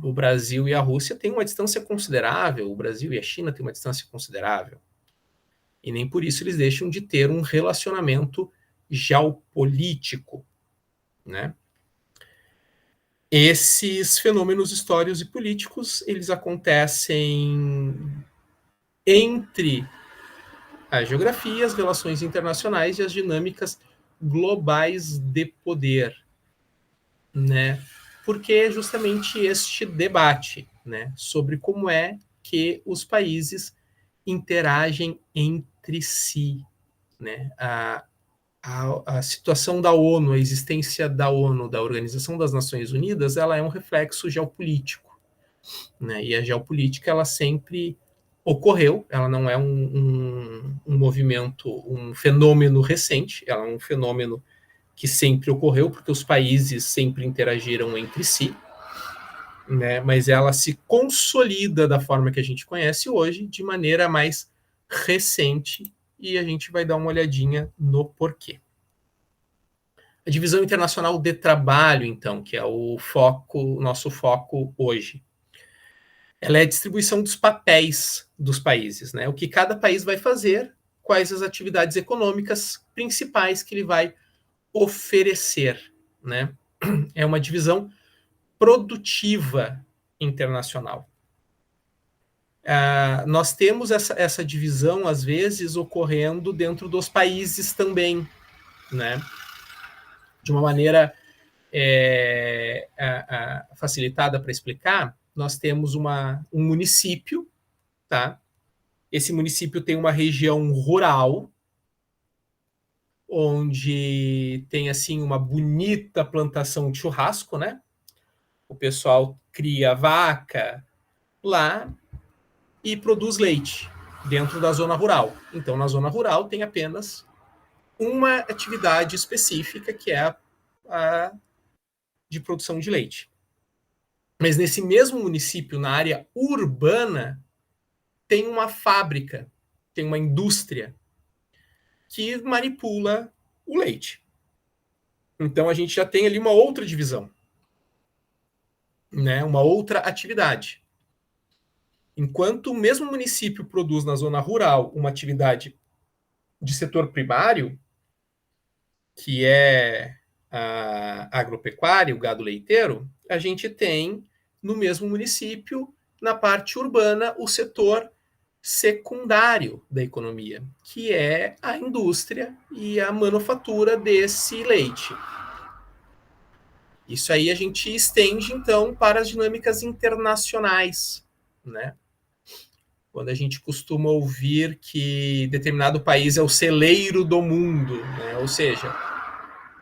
O Brasil e a Rússia têm uma distância considerável, o Brasil e a China têm uma distância considerável. E nem por isso eles deixam de ter um relacionamento geopolítico, né? Esses fenômenos históricos e políticos, eles acontecem entre a geografia, as relações internacionais e as dinâmicas globais de poder, né? Porque é justamente este debate, né, sobre como é que os países interagem entre si, né? A situação da ONU, a existência da ONU, da Organização das Nações Unidas, ela é um reflexo geopolítico, né? E a geopolítica ela sempre ocorreu, ela não é um movimento, um fenômeno recente, ela é um fenômeno que sempre ocorreu, porque os países sempre interagiram entre si, né? Mas ela se consolida da forma que a gente conhece hoje, de maneira mais recente, e a gente vai dar uma olhadinha no porquê. A divisão internacional de trabalho, então, que é o nosso foco hoje. Ela é a distribuição dos papéis dos países, né? O que cada país vai fazer, quais as atividades econômicas principais que ele vai oferecer, né? É uma divisão produtiva internacional. Nós temos essa divisão, às vezes, ocorrendo dentro dos países também, né? De uma maneira facilitada para explicar, nós temos um município, tá? Esse município tem uma região rural, onde tem assim uma bonita plantação de churrasco, né? O pessoal cria vaca lá e produz leite dentro da zona rural. Então, na zona rural tem apenas uma atividade específica, que é a de produção de leite. Mas nesse mesmo município, na área urbana, tem uma fábrica, tem uma indústria que manipula o leite. Então a gente já tem ali uma outra divisão, né? Uma outra atividade. Enquanto o mesmo município produz na zona rural uma atividade de setor primário, que é agropecuária, o gado leiteiro, a gente tem no mesmo município, na parte urbana, o setor secundário da economia, que é a indústria e a manufatura desse leite. Isso aí a gente estende, então, para as dinâmicas internacionais, né? Quando a gente costuma ouvir que determinado país é o celeiro do mundo, né? Ou seja,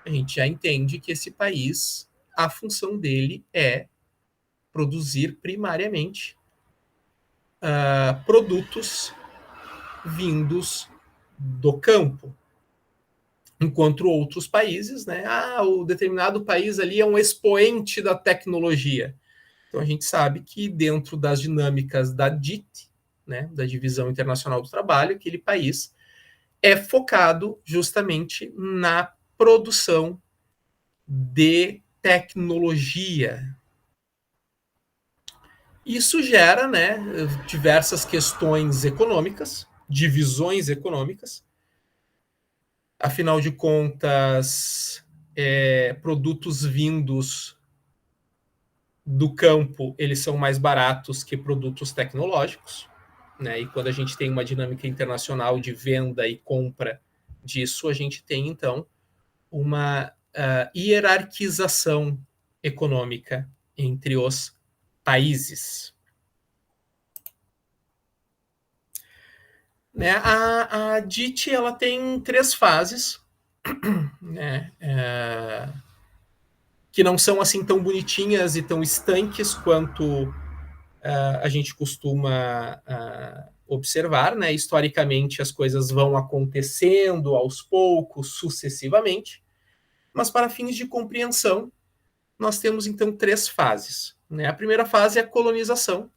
a gente já entende que esse país, a função dele é produzir primariamente produtos vindos do campo. Enquanto outros países, né? O determinado país ali é um expoente da tecnologia. Então a gente sabe que dentro das dinâmicas da DIT, né, da Divisão Internacional do Trabalho, aquele país é focado justamente na produção de tecnologia. Isso gera, né, diversas questões econômicas, divisões econômicas. Afinal de contas, produtos vindos do campo, eles são mais baratos que produtos tecnológicos, né? E quando a gente tem uma dinâmica internacional de venda e compra disso, a gente tem, então, uma hierarquização econômica entre os países. Né? A DIT ela tem 3 fases, né? Que não são assim tão bonitinhas e tão estanques quanto a gente costuma observar, né? Historicamente as coisas vão acontecendo aos poucos, sucessivamente, mas para fins de compreensão nós temos então 3 fases. Né? A primeira fase é a colonização.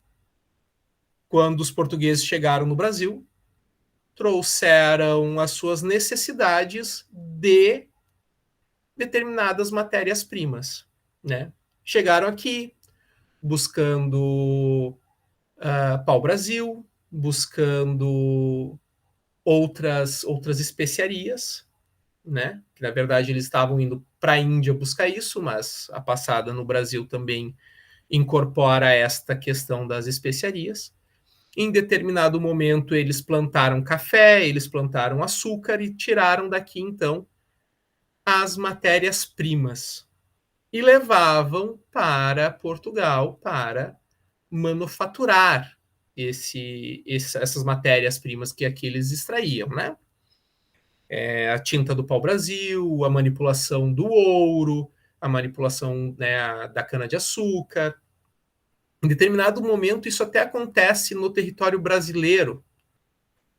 Quando os portugueses chegaram no Brasil, trouxeram as suas necessidades de determinadas matérias-primas. Né? Chegaram aqui buscando pau-brasil, buscando outras especiarias, né? Que na verdade eles estavam indo para a Índia buscar isso, mas a passada no Brasil também incorpora esta questão das especiarias. Em determinado momento eles plantaram café, eles plantaram açúcar e tiraram daqui então as matérias-primas e levavam para Portugal para manufaturar essas matérias-primas que aqui eles extraíam, né? A tinta do pau-brasil, a manipulação do ouro, a manipulação, né, da cana-de-açúcar. Em determinado momento, isso até acontece no território brasileiro,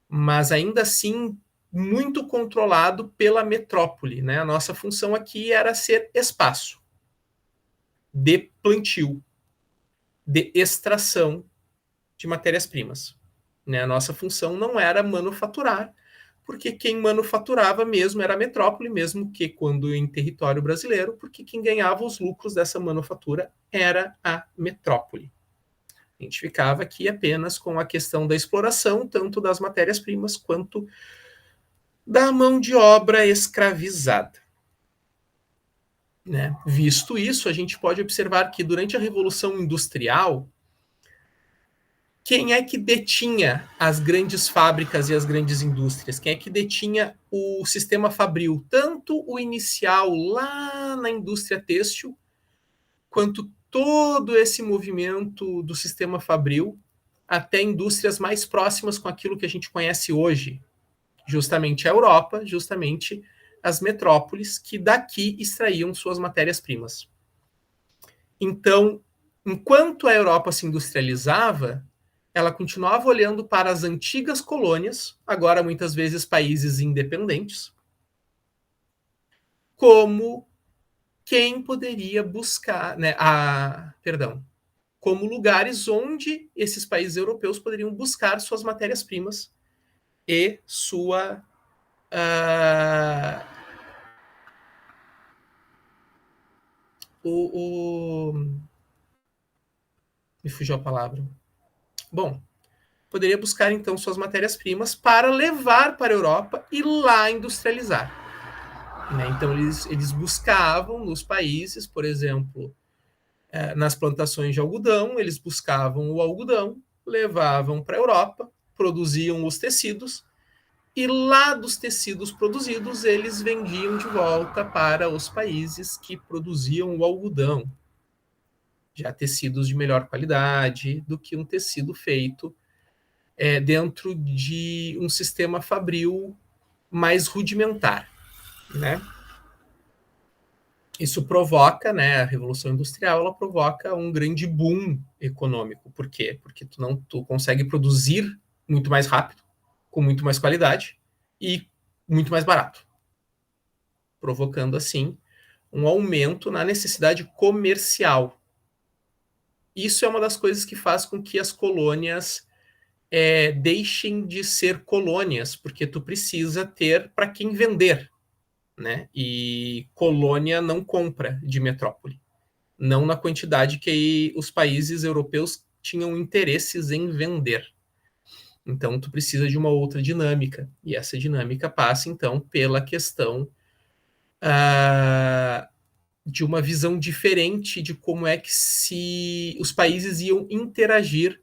mas ainda assim muito controlado pela metrópole. Né? A nossa função aqui era ser espaço de plantio, de extração de matérias-primas. Né? A nossa função não era manufaturar, porque quem manufaturava mesmo era a metrópole, mesmo que quando em território brasileiro, porque quem ganhava os lucros dessa manufatura era a metrópole. A gente ficava aqui apenas com a questão da exploração, tanto das matérias-primas quanto da mão de obra escravizada. Né? Visto isso, a gente pode observar que durante a Revolução Industrial, quem é que detinha as grandes fábricas e as grandes indústrias? Quem é que detinha o sistema fabril? Tanto o inicial lá na indústria têxtil, quanto todo esse movimento do sistema fabril até indústrias mais próximas com aquilo que a gente conhece hoje. Justamente a Europa, justamente as metrópoles que daqui extraíam suas matérias-primas. Então, enquanto a Europa se industrializava, ela continuava olhando para as antigas colônias, agora muitas vezes países independentes, como quem poderia buscar, né, como lugares onde esses países europeus poderiam buscar suas matérias-primas e sua me fugiu a palavra. Bom, poderia buscar então suas matérias-primas para levar para a Europa e lá industrializar. né? Então, eles buscavam nos países, por exemplo, nas plantações de algodão, eles buscavam o algodão, levavam para a Europa, produziam os tecidos, e lá dos tecidos produzidos, eles vendiam de volta para os países que produziam o algodão. Já tecidos de melhor qualidade do que um tecido feito dentro de um sistema fabril mais rudimentar, né? Isso provoca, né, a Revolução Industrial, ela provoca um grande boom econômico. Por quê? Porque tu consegue produzir muito mais rápido, com muito mais qualidade e muito mais barato, provocando, assim, um aumento na necessidade comercial. Isso é uma das coisas que faz com que as colônias deixem de ser colônias, porque tu precisa ter para quem vender, né? E colônia não compra de metrópole, não na quantidade que os países europeus tinham interesses em vender. Então, tu precisa de uma outra dinâmica, e essa dinâmica passa, então, pela questão de uma visão diferente de como é que os países iam interagir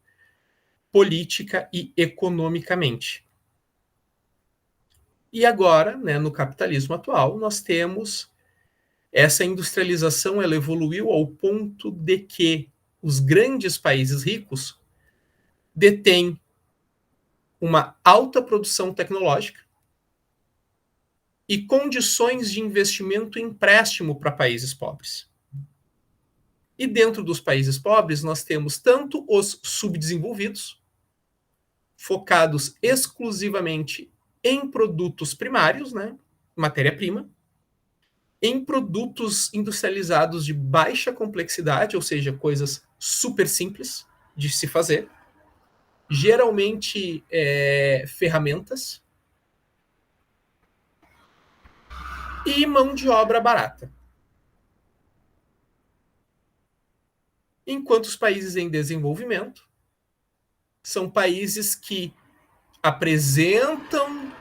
política e economicamente. E agora, né, no capitalismo atual, nós temos essa industrialização, ela evoluiu ao ponto de que os grandes países ricos detêm uma alta produção tecnológica e condições de investimento e empréstimo para países pobres. E dentro dos países pobres, nós temos tanto os subdesenvolvidos, focados exclusivamente em produtos primários, né, matéria-prima, em produtos industrializados de baixa complexidade, ou seja, coisas super simples de se fazer, geralmente ferramentas, e mão de obra barata. Enquanto os países em desenvolvimento são países que apresentam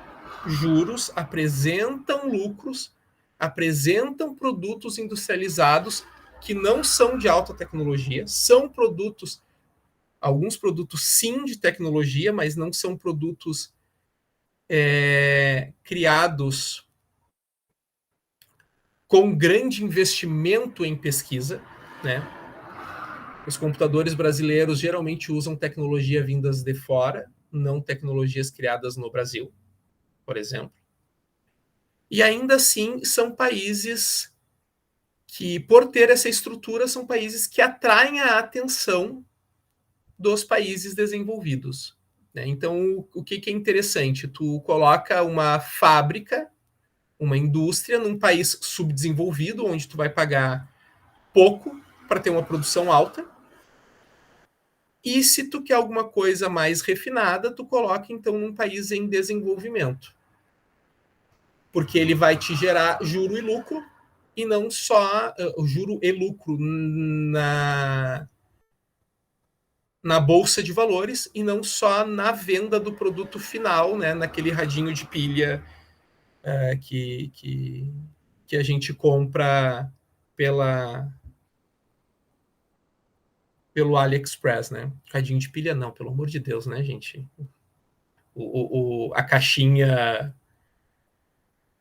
juros, apresentam lucros, apresentam produtos industrializados que não são de alta tecnologia, são produtos, alguns produtos sim de tecnologia, mas não são produtos criados com grande investimento em pesquisa, né? Os computadores brasileiros geralmente usam tecnologia vindas de fora, não tecnologias criadas no Brasil, por exemplo. E ainda assim são países que, por ter essa estrutura, são países que atraem a atenção dos países desenvolvidos, né? Então, o que é interessante? Tu coloca uma fábrica, uma indústria num país subdesenvolvido, onde tu vai pagar pouco para ter uma produção alta. E se tu quer alguma coisa mais refinada, tu coloca então num país em desenvolvimento. Porque ele vai te gerar juro e lucro, e não só juro e lucro na bolsa de valores, e não só na venda do produto final, né, naquele radinho de pilha que a gente compra pelo AliExpress, né? Radinho de pilha não, pelo amor de Deus, né, gente? A caixinha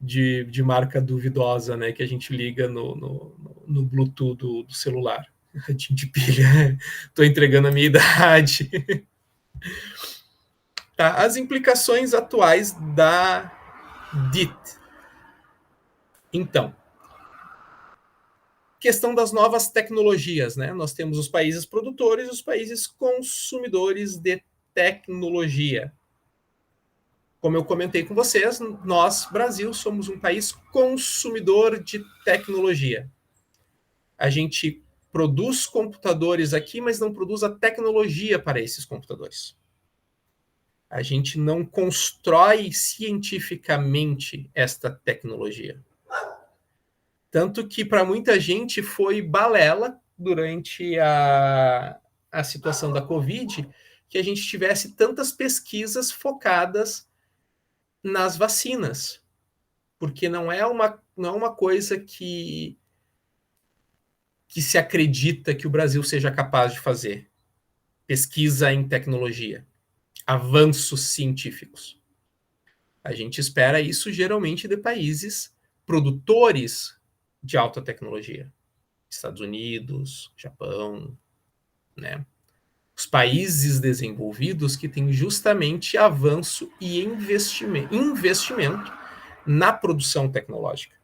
de marca duvidosa, né, que a gente liga no Bluetooth do celular. Radinho de pilha. Tô entregando a minha idade. Tá, as implicações atuais da DIT. Então, questão das novas tecnologias, né? Nós temos os países produtores e os países consumidores de tecnologia. Como eu comentei com vocês, nós, Brasil, somos um país consumidor de tecnologia. A gente produz computadores aqui, mas não produz a tecnologia para esses computadores. A gente não constrói cientificamente esta tecnologia. Tanto que, para muita gente, foi balela durante a situação da Covid que a gente tivesse tantas pesquisas focadas nas vacinas. Porque não é uma uma coisa que se acredita que o Brasil seja capaz de fazer. Pesquisa em tecnologia, avanços científicos. A gente espera isso geralmente de países produtores de alta tecnologia. Estados Unidos, Japão, né? Os países desenvolvidos que têm justamente avanço e investimento na produção tecnológica.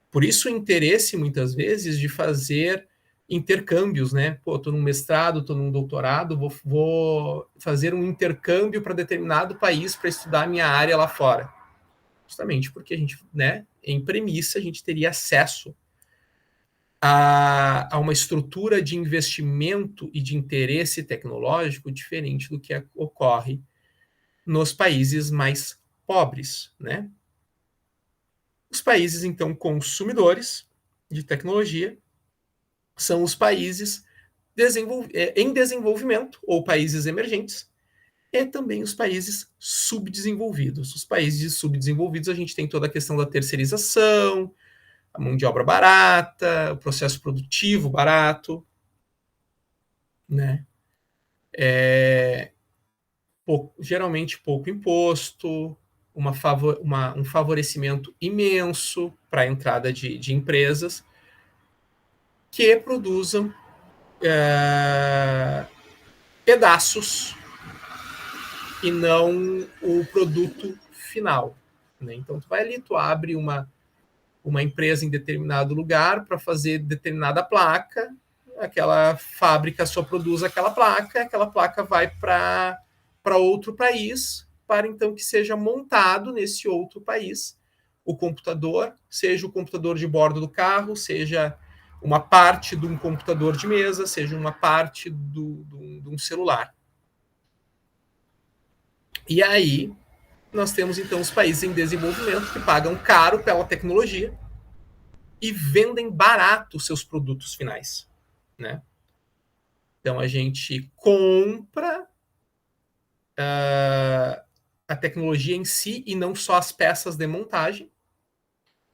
Por isso o interesse, muitas vezes, de fazer intercâmbios, né? Pô, estou num mestrado, estou num doutorado, vou fazer um intercâmbio para determinado país para estudar a minha área lá fora. Justamente porque a gente, né, em premissa, a gente teria acesso a uma estrutura de investimento e de interesse tecnológico diferente do que ocorre nos países mais pobres, né? Os países, então, consumidores de tecnologia são os países em desenvolvimento ou países emergentes e também os países subdesenvolvidos. Os países subdesenvolvidos, a gente tem toda a questão da terceirização, a mão de obra barata, o processo produtivo barato, né? Geralmente pouco imposto, um favorecimento imenso para a entrada de empresas que produzam pedaços e não o produto final, né? Então, tu vai ali, tu abre uma empresa em determinado lugar para fazer determinada placa, aquela fábrica só produz aquela placa vai para outro país, para então que seja montado nesse outro país o computador, seja o computador de bordo do carro, seja uma parte de um computador de mesa, seja uma parte de um celular. E aí, nós temos então os países em desenvolvimento que pagam caro pela tecnologia e vendem barato os seus produtos finais, né? Então a gente compra a tecnologia em si e não só as peças de montagem,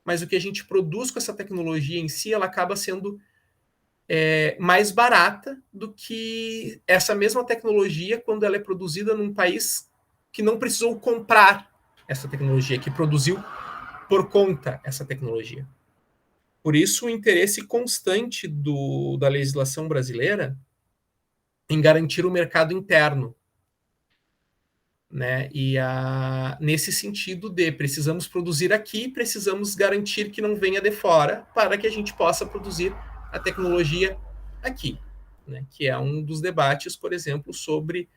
mas o que a gente produz com essa tecnologia em si, ela acaba sendo mais barata do que essa mesma tecnologia quando ela é produzida num país que não precisou comprar essa tecnologia, que produziu por conta essa tecnologia. Por isso, o interesse constante da legislação brasileira em garantir o mercado interno, né? E nesse sentido precisamos produzir aqui, precisamos garantir que não venha de fora para que a gente possa produzir a tecnologia aqui, né? Que é um dos debates, por exemplo, sobre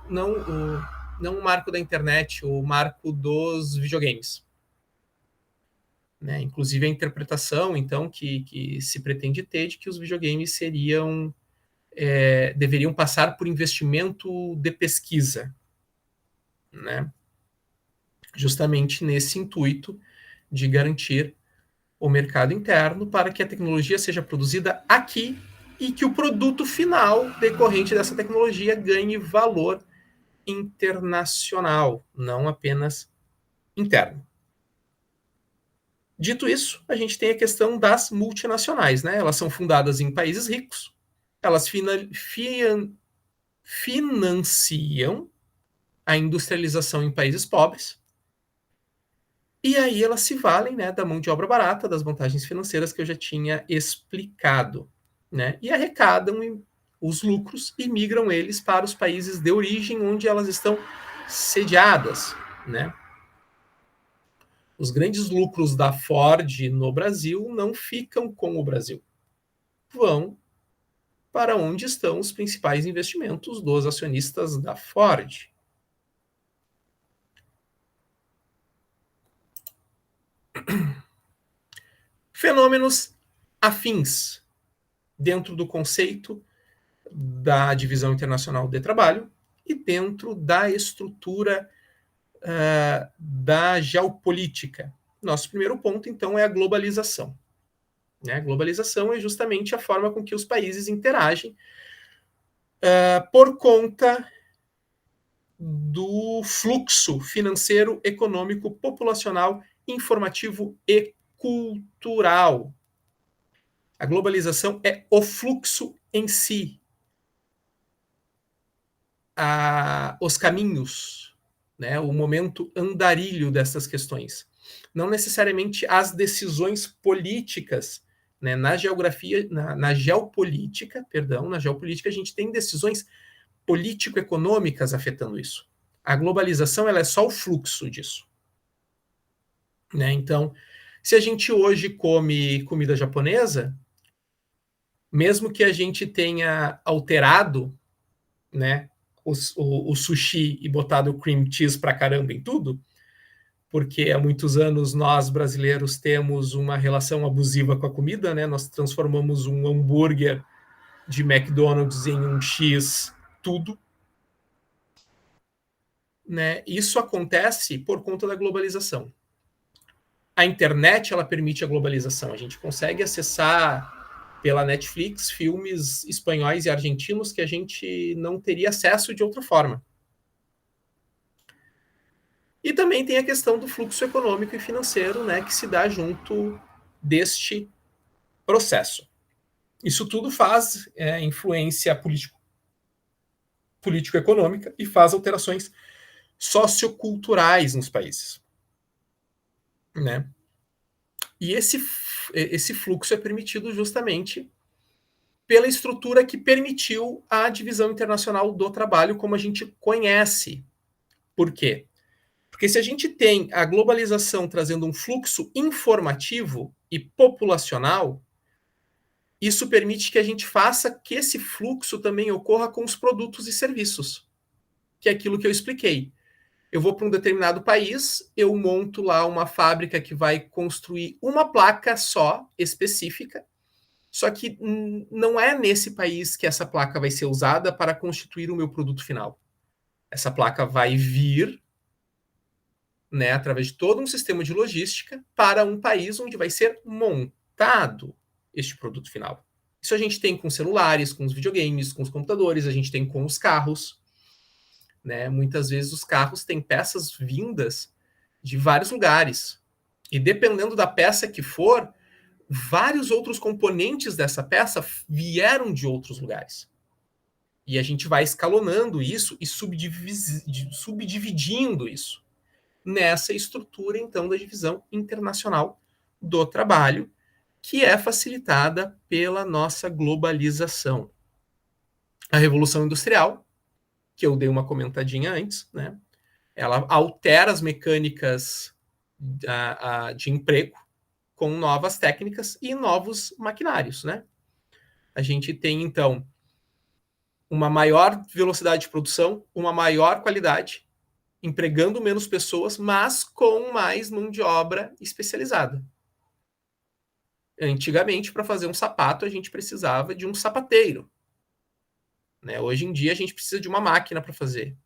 não o marco da internet, o marco dos videogames. Né? Inclusive a interpretação, então, que se pretende ter de que os videogames deveriam passar por investimento de pesquisa, né? Justamente nesse intuito de garantir o mercado interno para que a tecnologia seja produzida aqui e que o produto final decorrente dessa tecnologia ganhe valor internacional, não apenas interno. Dito isso, a gente tem a questão das multinacionais, né? Elas são fundadas em países ricos, elas financiam a industrialização em países pobres, e aí elas se valem, né, da mão de obra barata, das vantagens financeiras que eu já tinha explicado, né? E arrecadam os lucros e migram eles para os países de origem onde elas estão sediadas, né? Os grandes lucros da Ford no Brasil não ficam com o Brasil. Vão para onde estão os principais investimentos dos acionistas da Ford. Fenômenos afins dentro do conceito da Divisão Internacional de Trabalho e dentro da estrutura da geopolítica. Nosso primeiro ponto, então, é a globalização. Né? A globalização é justamente a forma com que os países interagem por conta do fluxo financeiro, econômico, populacional, informativo e cultural. A globalização é o fluxo em si, os caminhos, né, o momento andarilho dessas questões. Não necessariamente as decisões políticas, né, na geopolítica, a gente tem decisões político-econômicas afetando isso. A globalização ela é só o fluxo disso. Né? Então, se a gente hoje come comida japonesa, mesmo que a gente tenha alterado, né, o sushi e botado o cream cheese pra caramba em tudo, porque há muitos anos nós, brasileiros, temos uma relação abusiva com a comida, né? Nós transformamos um hambúrguer de McDonald's em um X tudo. Né? Isso acontece por conta da globalização. A internet, ela permite a globalização. A gente consegue acessar pela Netflix filmes espanhóis e argentinos que a gente não teria acesso de outra forma. E também tem a questão do fluxo econômico e financeiro, né, que se dá junto deste processo. Isso tudo faz influência político-econômica e faz alterações socioculturais nos países. Né? E esse fluxo é permitido justamente pela estrutura que permitiu a divisão internacional do trabalho como a gente conhece. Por quê? Porque se a gente tem a globalização trazendo um fluxo informativo e populacional, isso permite que a gente faça que esse fluxo também ocorra com os produtos e serviços, que é aquilo que eu expliquei. Eu vou para um determinado país, eu monto lá uma fábrica que vai construir uma placa só, específica, só que não é nesse país que essa placa vai ser usada para constituir o meu produto final. Essa placa vai vir, né, através de todo um sistema de logística para um país onde vai ser montado este produto final. Isso a gente tem com celulares, com os videogames, com os computadores, a gente tem com os carros. Né? Muitas vezes os carros têm peças vindas de vários lugares. E dependendo da peça que for, vários outros componentes dessa peça vieram de outros lugares. E a gente vai escalonando isso e subdividindo isso nessa estrutura, então, da divisão internacional do trabalho, que é facilitada pela nossa globalização. A Revolução Industrial, que eu dei uma comentadinha antes, né? Ela altera as mecânicas de emprego com novas técnicas e novos maquinários, né? A gente tem, então, uma maior velocidade de produção, uma maior qualidade, empregando menos pessoas, mas com mais mão de obra especializada. Antigamente, para fazer um sapato, a gente precisava de um sapateiro. Né? Hoje em dia, a gente precisa de uma máquina para fazer.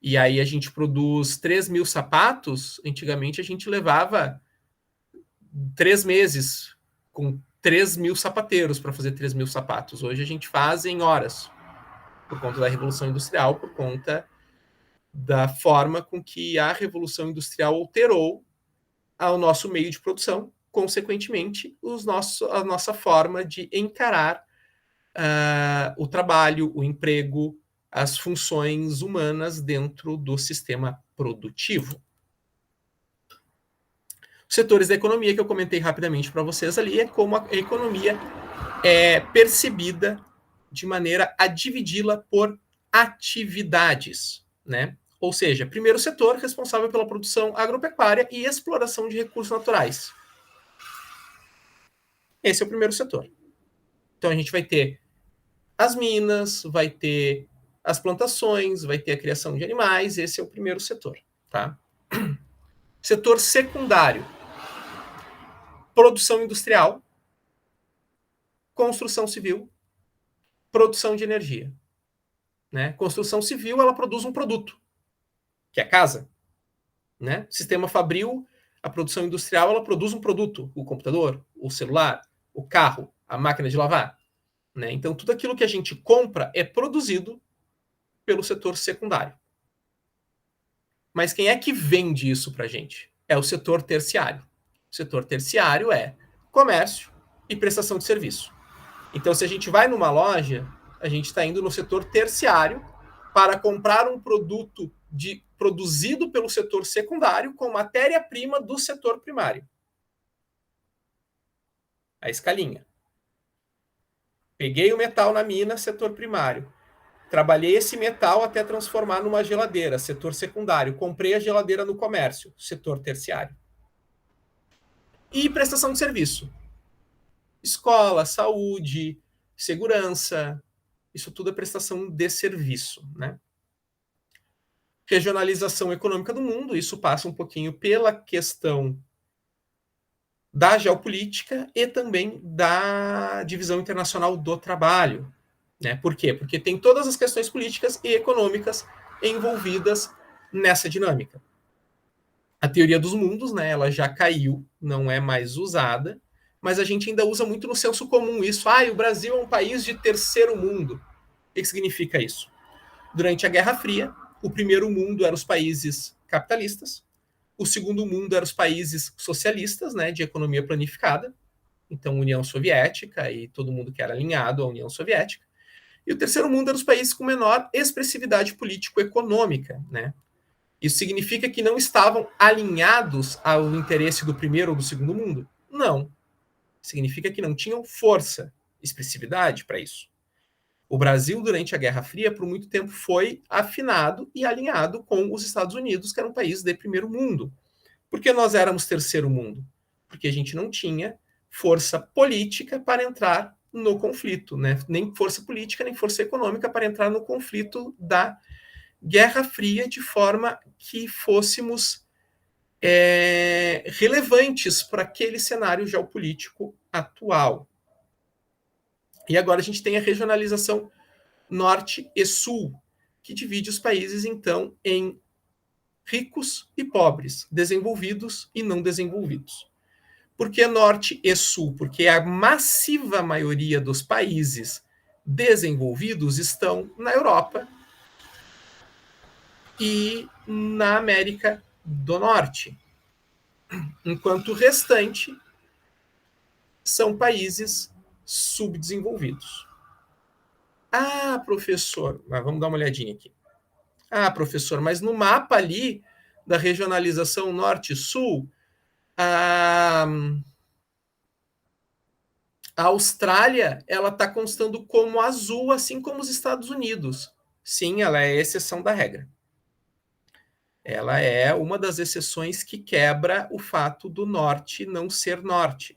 E aí a gente produz 3.000 sapatos. Antigamente, a gente levava 3 meses com 3.000 sapateiros para fazer 3.000 sapatos. Hoje a gente faz em horas, por conta da Revolução Industrial, por conta da forma com que a Revolução Industrial alterou o nosso meio de produção, consequentemente, a nossa forma de encarar o trabalho, o emprego, as funções humanas dentro do sistema produtivo. Os setores da economia que eu comentei rapidamente para vocês ali é como a economia é percebida de maneira a dividi-la por atividades, né? Ou seja, primeiro setor responsável pela produção agropecuária e exploração de recursos naturais. Esse é o primeiro setor. Então a gente vai ter as minas, vai ter as plantações, vai ter a criação de animais, esse é o primeiro setor, tá? Setor secundário: produção industrial, construção civil, produção de energia. Né? Construção civil, ela produz um produto, que é a casa. Né? Sistema fabril, a produção industrial, ela produz um produto, o computador, o celular, o carro, a máquina de lavar. Né? Então, tudo aquilo que a gente compra é produzido pelo setor secundário. Mas quem é que vende isso para a gente? É o setor terciário. O setor terciário é comércio e prestação de serviço. Então, se a gente vai numa loja, a gente está indo no setor terciário para comprar um produto produzido pelo setor secundário com matéria-prima do setor primário. A escalinha. Peguei o metal na mina, setor primário. Trabalhei esse metal até transformar numa geladeira, setor secundário. Comprei a geladeira no comércio, setor terciário. E prestação de serviço. Escola, saúde, segurança, isso tudo é prestação de serviço, né? Regionalização econômica do mundo, isso passa um pouquinho pela questão da geopolítica e também da divisão internacional do trabalho, né? Por quê? Porque tem todas as questões políticas e econômicas envolvidas nessa dinâmica. A teoria dos mundos, né, ela já caiu, não é mais usada, mas a gente ainda usa muito no senso comum isso. O Brasil é um país de terceiro mundo. O que significa isso? Durante a Guerra Fria, o primeiro mundo eram os países capitalistas, o segundo mundo eram os países socialistas, né, de economia planificada, então União Soviética e todo mundo que era alinhado à União Soviética, e o terceiro mundo eram os países com menor expressividade político-econômica, né? Isso significa que não estavam alinhados ao interesse do primeiro ou do segundo mundo? Não. Significa que não tinham força, expressividade para isso. O Brasil, durante a Guerra Fria, por muito tempo foi afinado e alinhado com os Estados Unidos, que era um país de primeiro mundo. Por que nós éramos terceiro mundo? Porque a gente não tinha força política para entrar no conflito, né? Nem força política, nem força econômica para entrar no conflito da Guerra Fria de forma que fôssemos relevantes para aquele cenário geopolítico atual. E agora a gente tem a regionalização norte e sul, que divide os países, então, em ricos e pobres, desenvolvidos e não desenvolvidos. Por que norte e sul? Porque a massiva maioria dos países desenvolvidos estão na Europa e na América do Norte, enquanto o restante são países subdesenvolvidos. Professor, mas vamos dar uma olhadinha aqui. Professor, mas no mapa ali da regionalização norte-sul, a Austrália ela está constando como azul, assim como os Estados Unidos. Sim, ela é exceção da regra. Ela é uma das exceções que quebra o fato do norte não ser norte.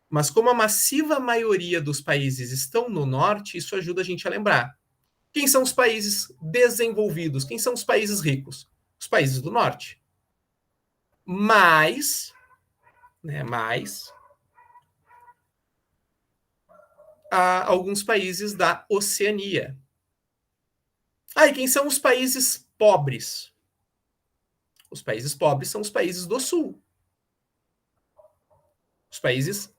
Mas como a massiva maioria dos países estão no norte, isso ajuda a gente a lembrar. Quem são os países desenvolvidos? Quem são os países ricos? Os países do norte. Mas há alguns países da Oceania. E quem são os países pobres? Os países pobres são os países do sul. Os países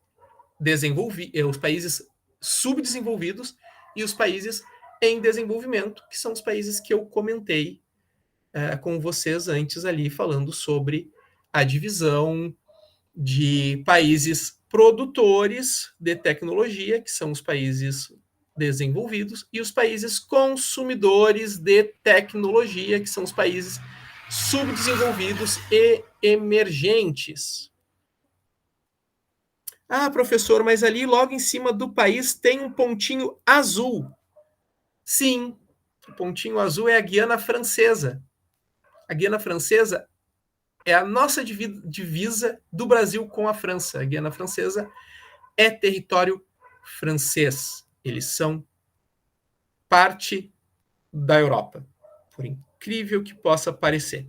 os países subdesenvolvidos e os países em desenvolvimento, que são os países que eu comentei com vocês antes ali, falando sobre a divisão de países produtores de tecnologia, que são os países desenvolvidos, e os países consumidores de tecnologia, que são os países subdesenvolvidos e emergentes. Professor, mas ali logo em cima do país tem um pontinho azul. Sim, o pontinho azul é a Guiana Francesa. A Guiana Francesa é a nossa divisa do Brasil com a França. A Guiana Francesa é território francês. Eles são parte da Europa, por incrível que possa parecer.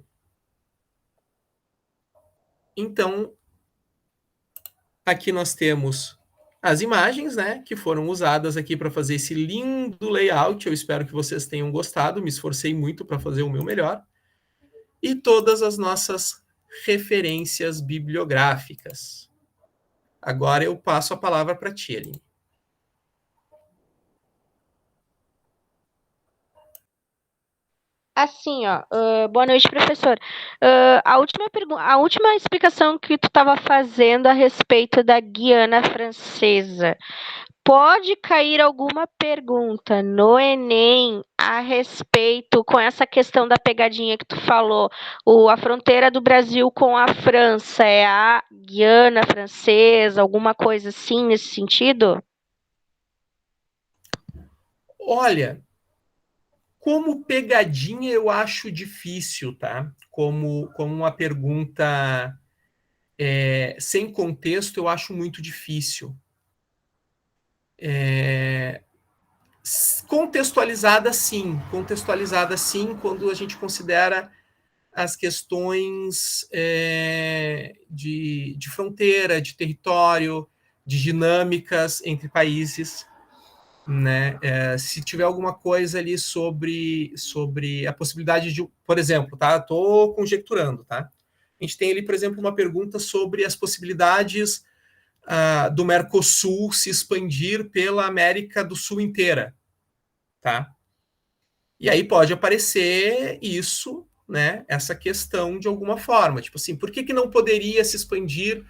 Então, aqui nós temos as imagens, né, que foram usadas aqui para fazer esse lindo layout. Eu espero que vocês tenham gostado. Me esforcei muito para fazer o meu melhor. E todas as nossas referências bibliográficas. Agora eu passo a palavra para a ti, Aline. Assim, ó, boa noite, professor. A última explicação que tu estava fazendo a respeito da Guiana Francesa, pode cair alguma pergunta no Enem a respeito com essa questão da pegadinha que tu falou? A fronteira do Brasil com a França é a Guiana Francesa, alguma coisa assim nesse sentido? Olha, como pegadinha eu acho difícil, tá? Como uma pergunta sem contexto eu acho muito difícil. Contextualizada sim, quando a gente considera as questões de fronteira, de território, de dinâmicas entre países, né? Se tiver alguma coisa ali sobre a possibilidade de, por exemplo, tá? Estou conjecturando, tá? A gente tem ali, por exemplo, uma pergunta sobre as possibilidades do Mercosul se expandir pela América do Sul inteira, tá? E aí pode aparecer isso, né? Essa questão de alguma forma, tipo assim, por que não poderia se expandir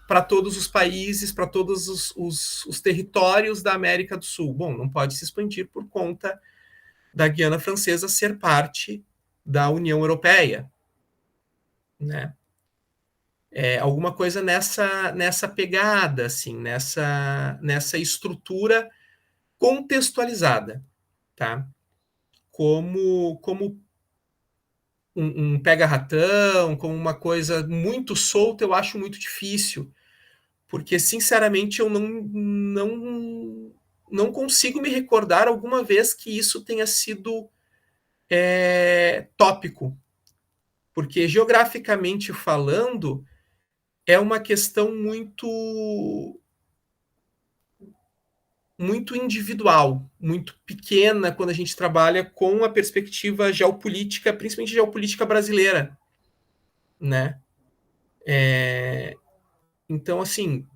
para todos os países, para todos os territórios da América do Sul? Bom, não pode se expandir por conta da Guiana Francesa ser parte da União Europeia, né? Alguma coisa nessa pegada, assim, nessa estrutura contextualizada, tá? Como um pega-ratão, como uma coisa muito solta, eu acho muito difícil, porque, sinceramente, eu não consigo me recordar alguma vez que isso tenha sido tópico, porque, geograficamente falando, é uma questão muito individual, muito pequena quando a gente trabalha com a perspectiva geopolítica, principalmente geopolítica brasileira, né? Então, assim,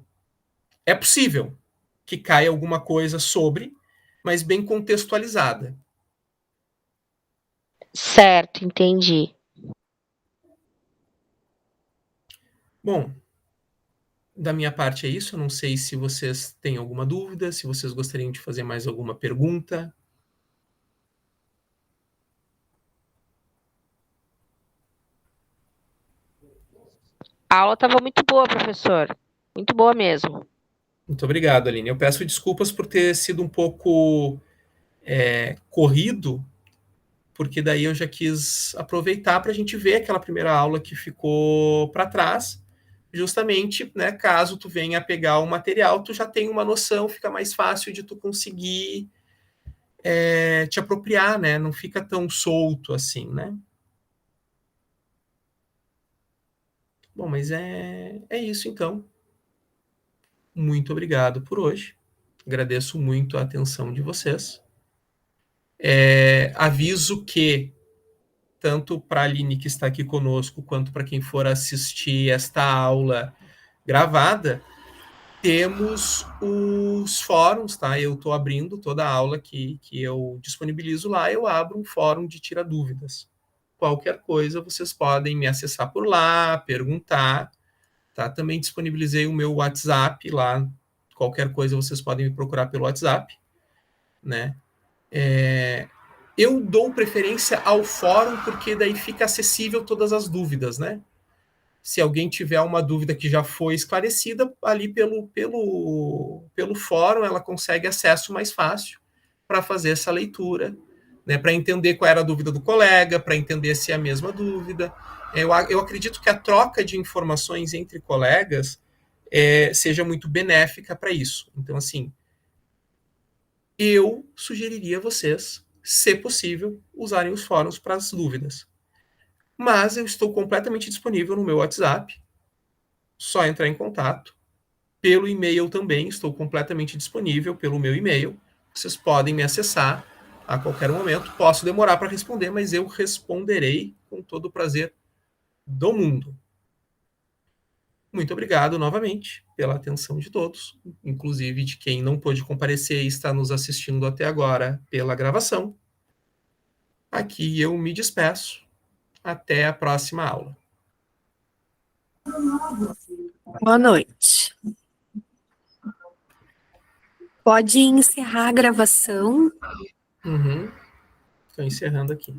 é possível que caia alguma coisa sobre, mas bem contextualizada. Certo, entendi. Bom, da minha parte é isso. Eu não sei se vocês têm alguma dúvida, se vocês gostariam de fazer mais alguma pergunta. A aula estava muito boa, professor. Muito boa mesmo. Muito obrigado, Aline. Eu peço desculpas por ter sido um pouco corrido, porque daí eu já quis aproveitar para a gente ver aquela primeira aula que ficou para trás, justamente, né, caso tu venha pegar o material, tu já tem uma noção, fica mais fácil de tu conseguir te apropriar, né? Não fica tão solto assim, né? Bom, mas é isso então. Muito obrigado por hoje. Agradeço muito a atenção de vocês. Aviso que, tanto para a Aline que está aqui conosco, quanto para quem for assistir esta aula gravada, temos os fóruns, tá? Eu estou abrindo toda a aula que eu disponibilizo lá, eu abro um fórum de tira dúvidas. Qualquer coisa, vocês podem me acessar por lá, perguntar, tá? Também disponibilizei o meu WhatsApp lá, qualquer coisa vocês podem me procurar pelo WhatsApp, né? Eu dou preferência ao fórum porque daí fica acessível todas as dúvidas, né? Se alguém tiver uma dúvida que já foi esclarecida, ali pelo fórum ela consegue acesso mais fácil para fazer essa leitura, né? Para entender qual era a dúvida do colega, para entender se é a mesma dúvida. Eu acredito que a troca de informações entre colegas seja muito benéfica para isso. Então, assim, eu sugeriria a vocês, se possível, usarem os fóruns para as dúvidas. Mas eu estou completamente disponível no meu WhatsApp, só entrar em contato. Pelo e-mail também, estou completamente disponível pelo meu e-mail. Vocês podem me acessar a qualquer momento. Posso demorar para responder, mas eu responderei com todo o prazer do mundo. Muito obrigado novamente pela atenção de todos, inclusive de quem não pôde comparecer e está nos assistindo até agora pela gravação. aqui eu me despeço. Até a próxima aula. Boa noite. Pode encerrar a gravação. Estou encerrando aqui.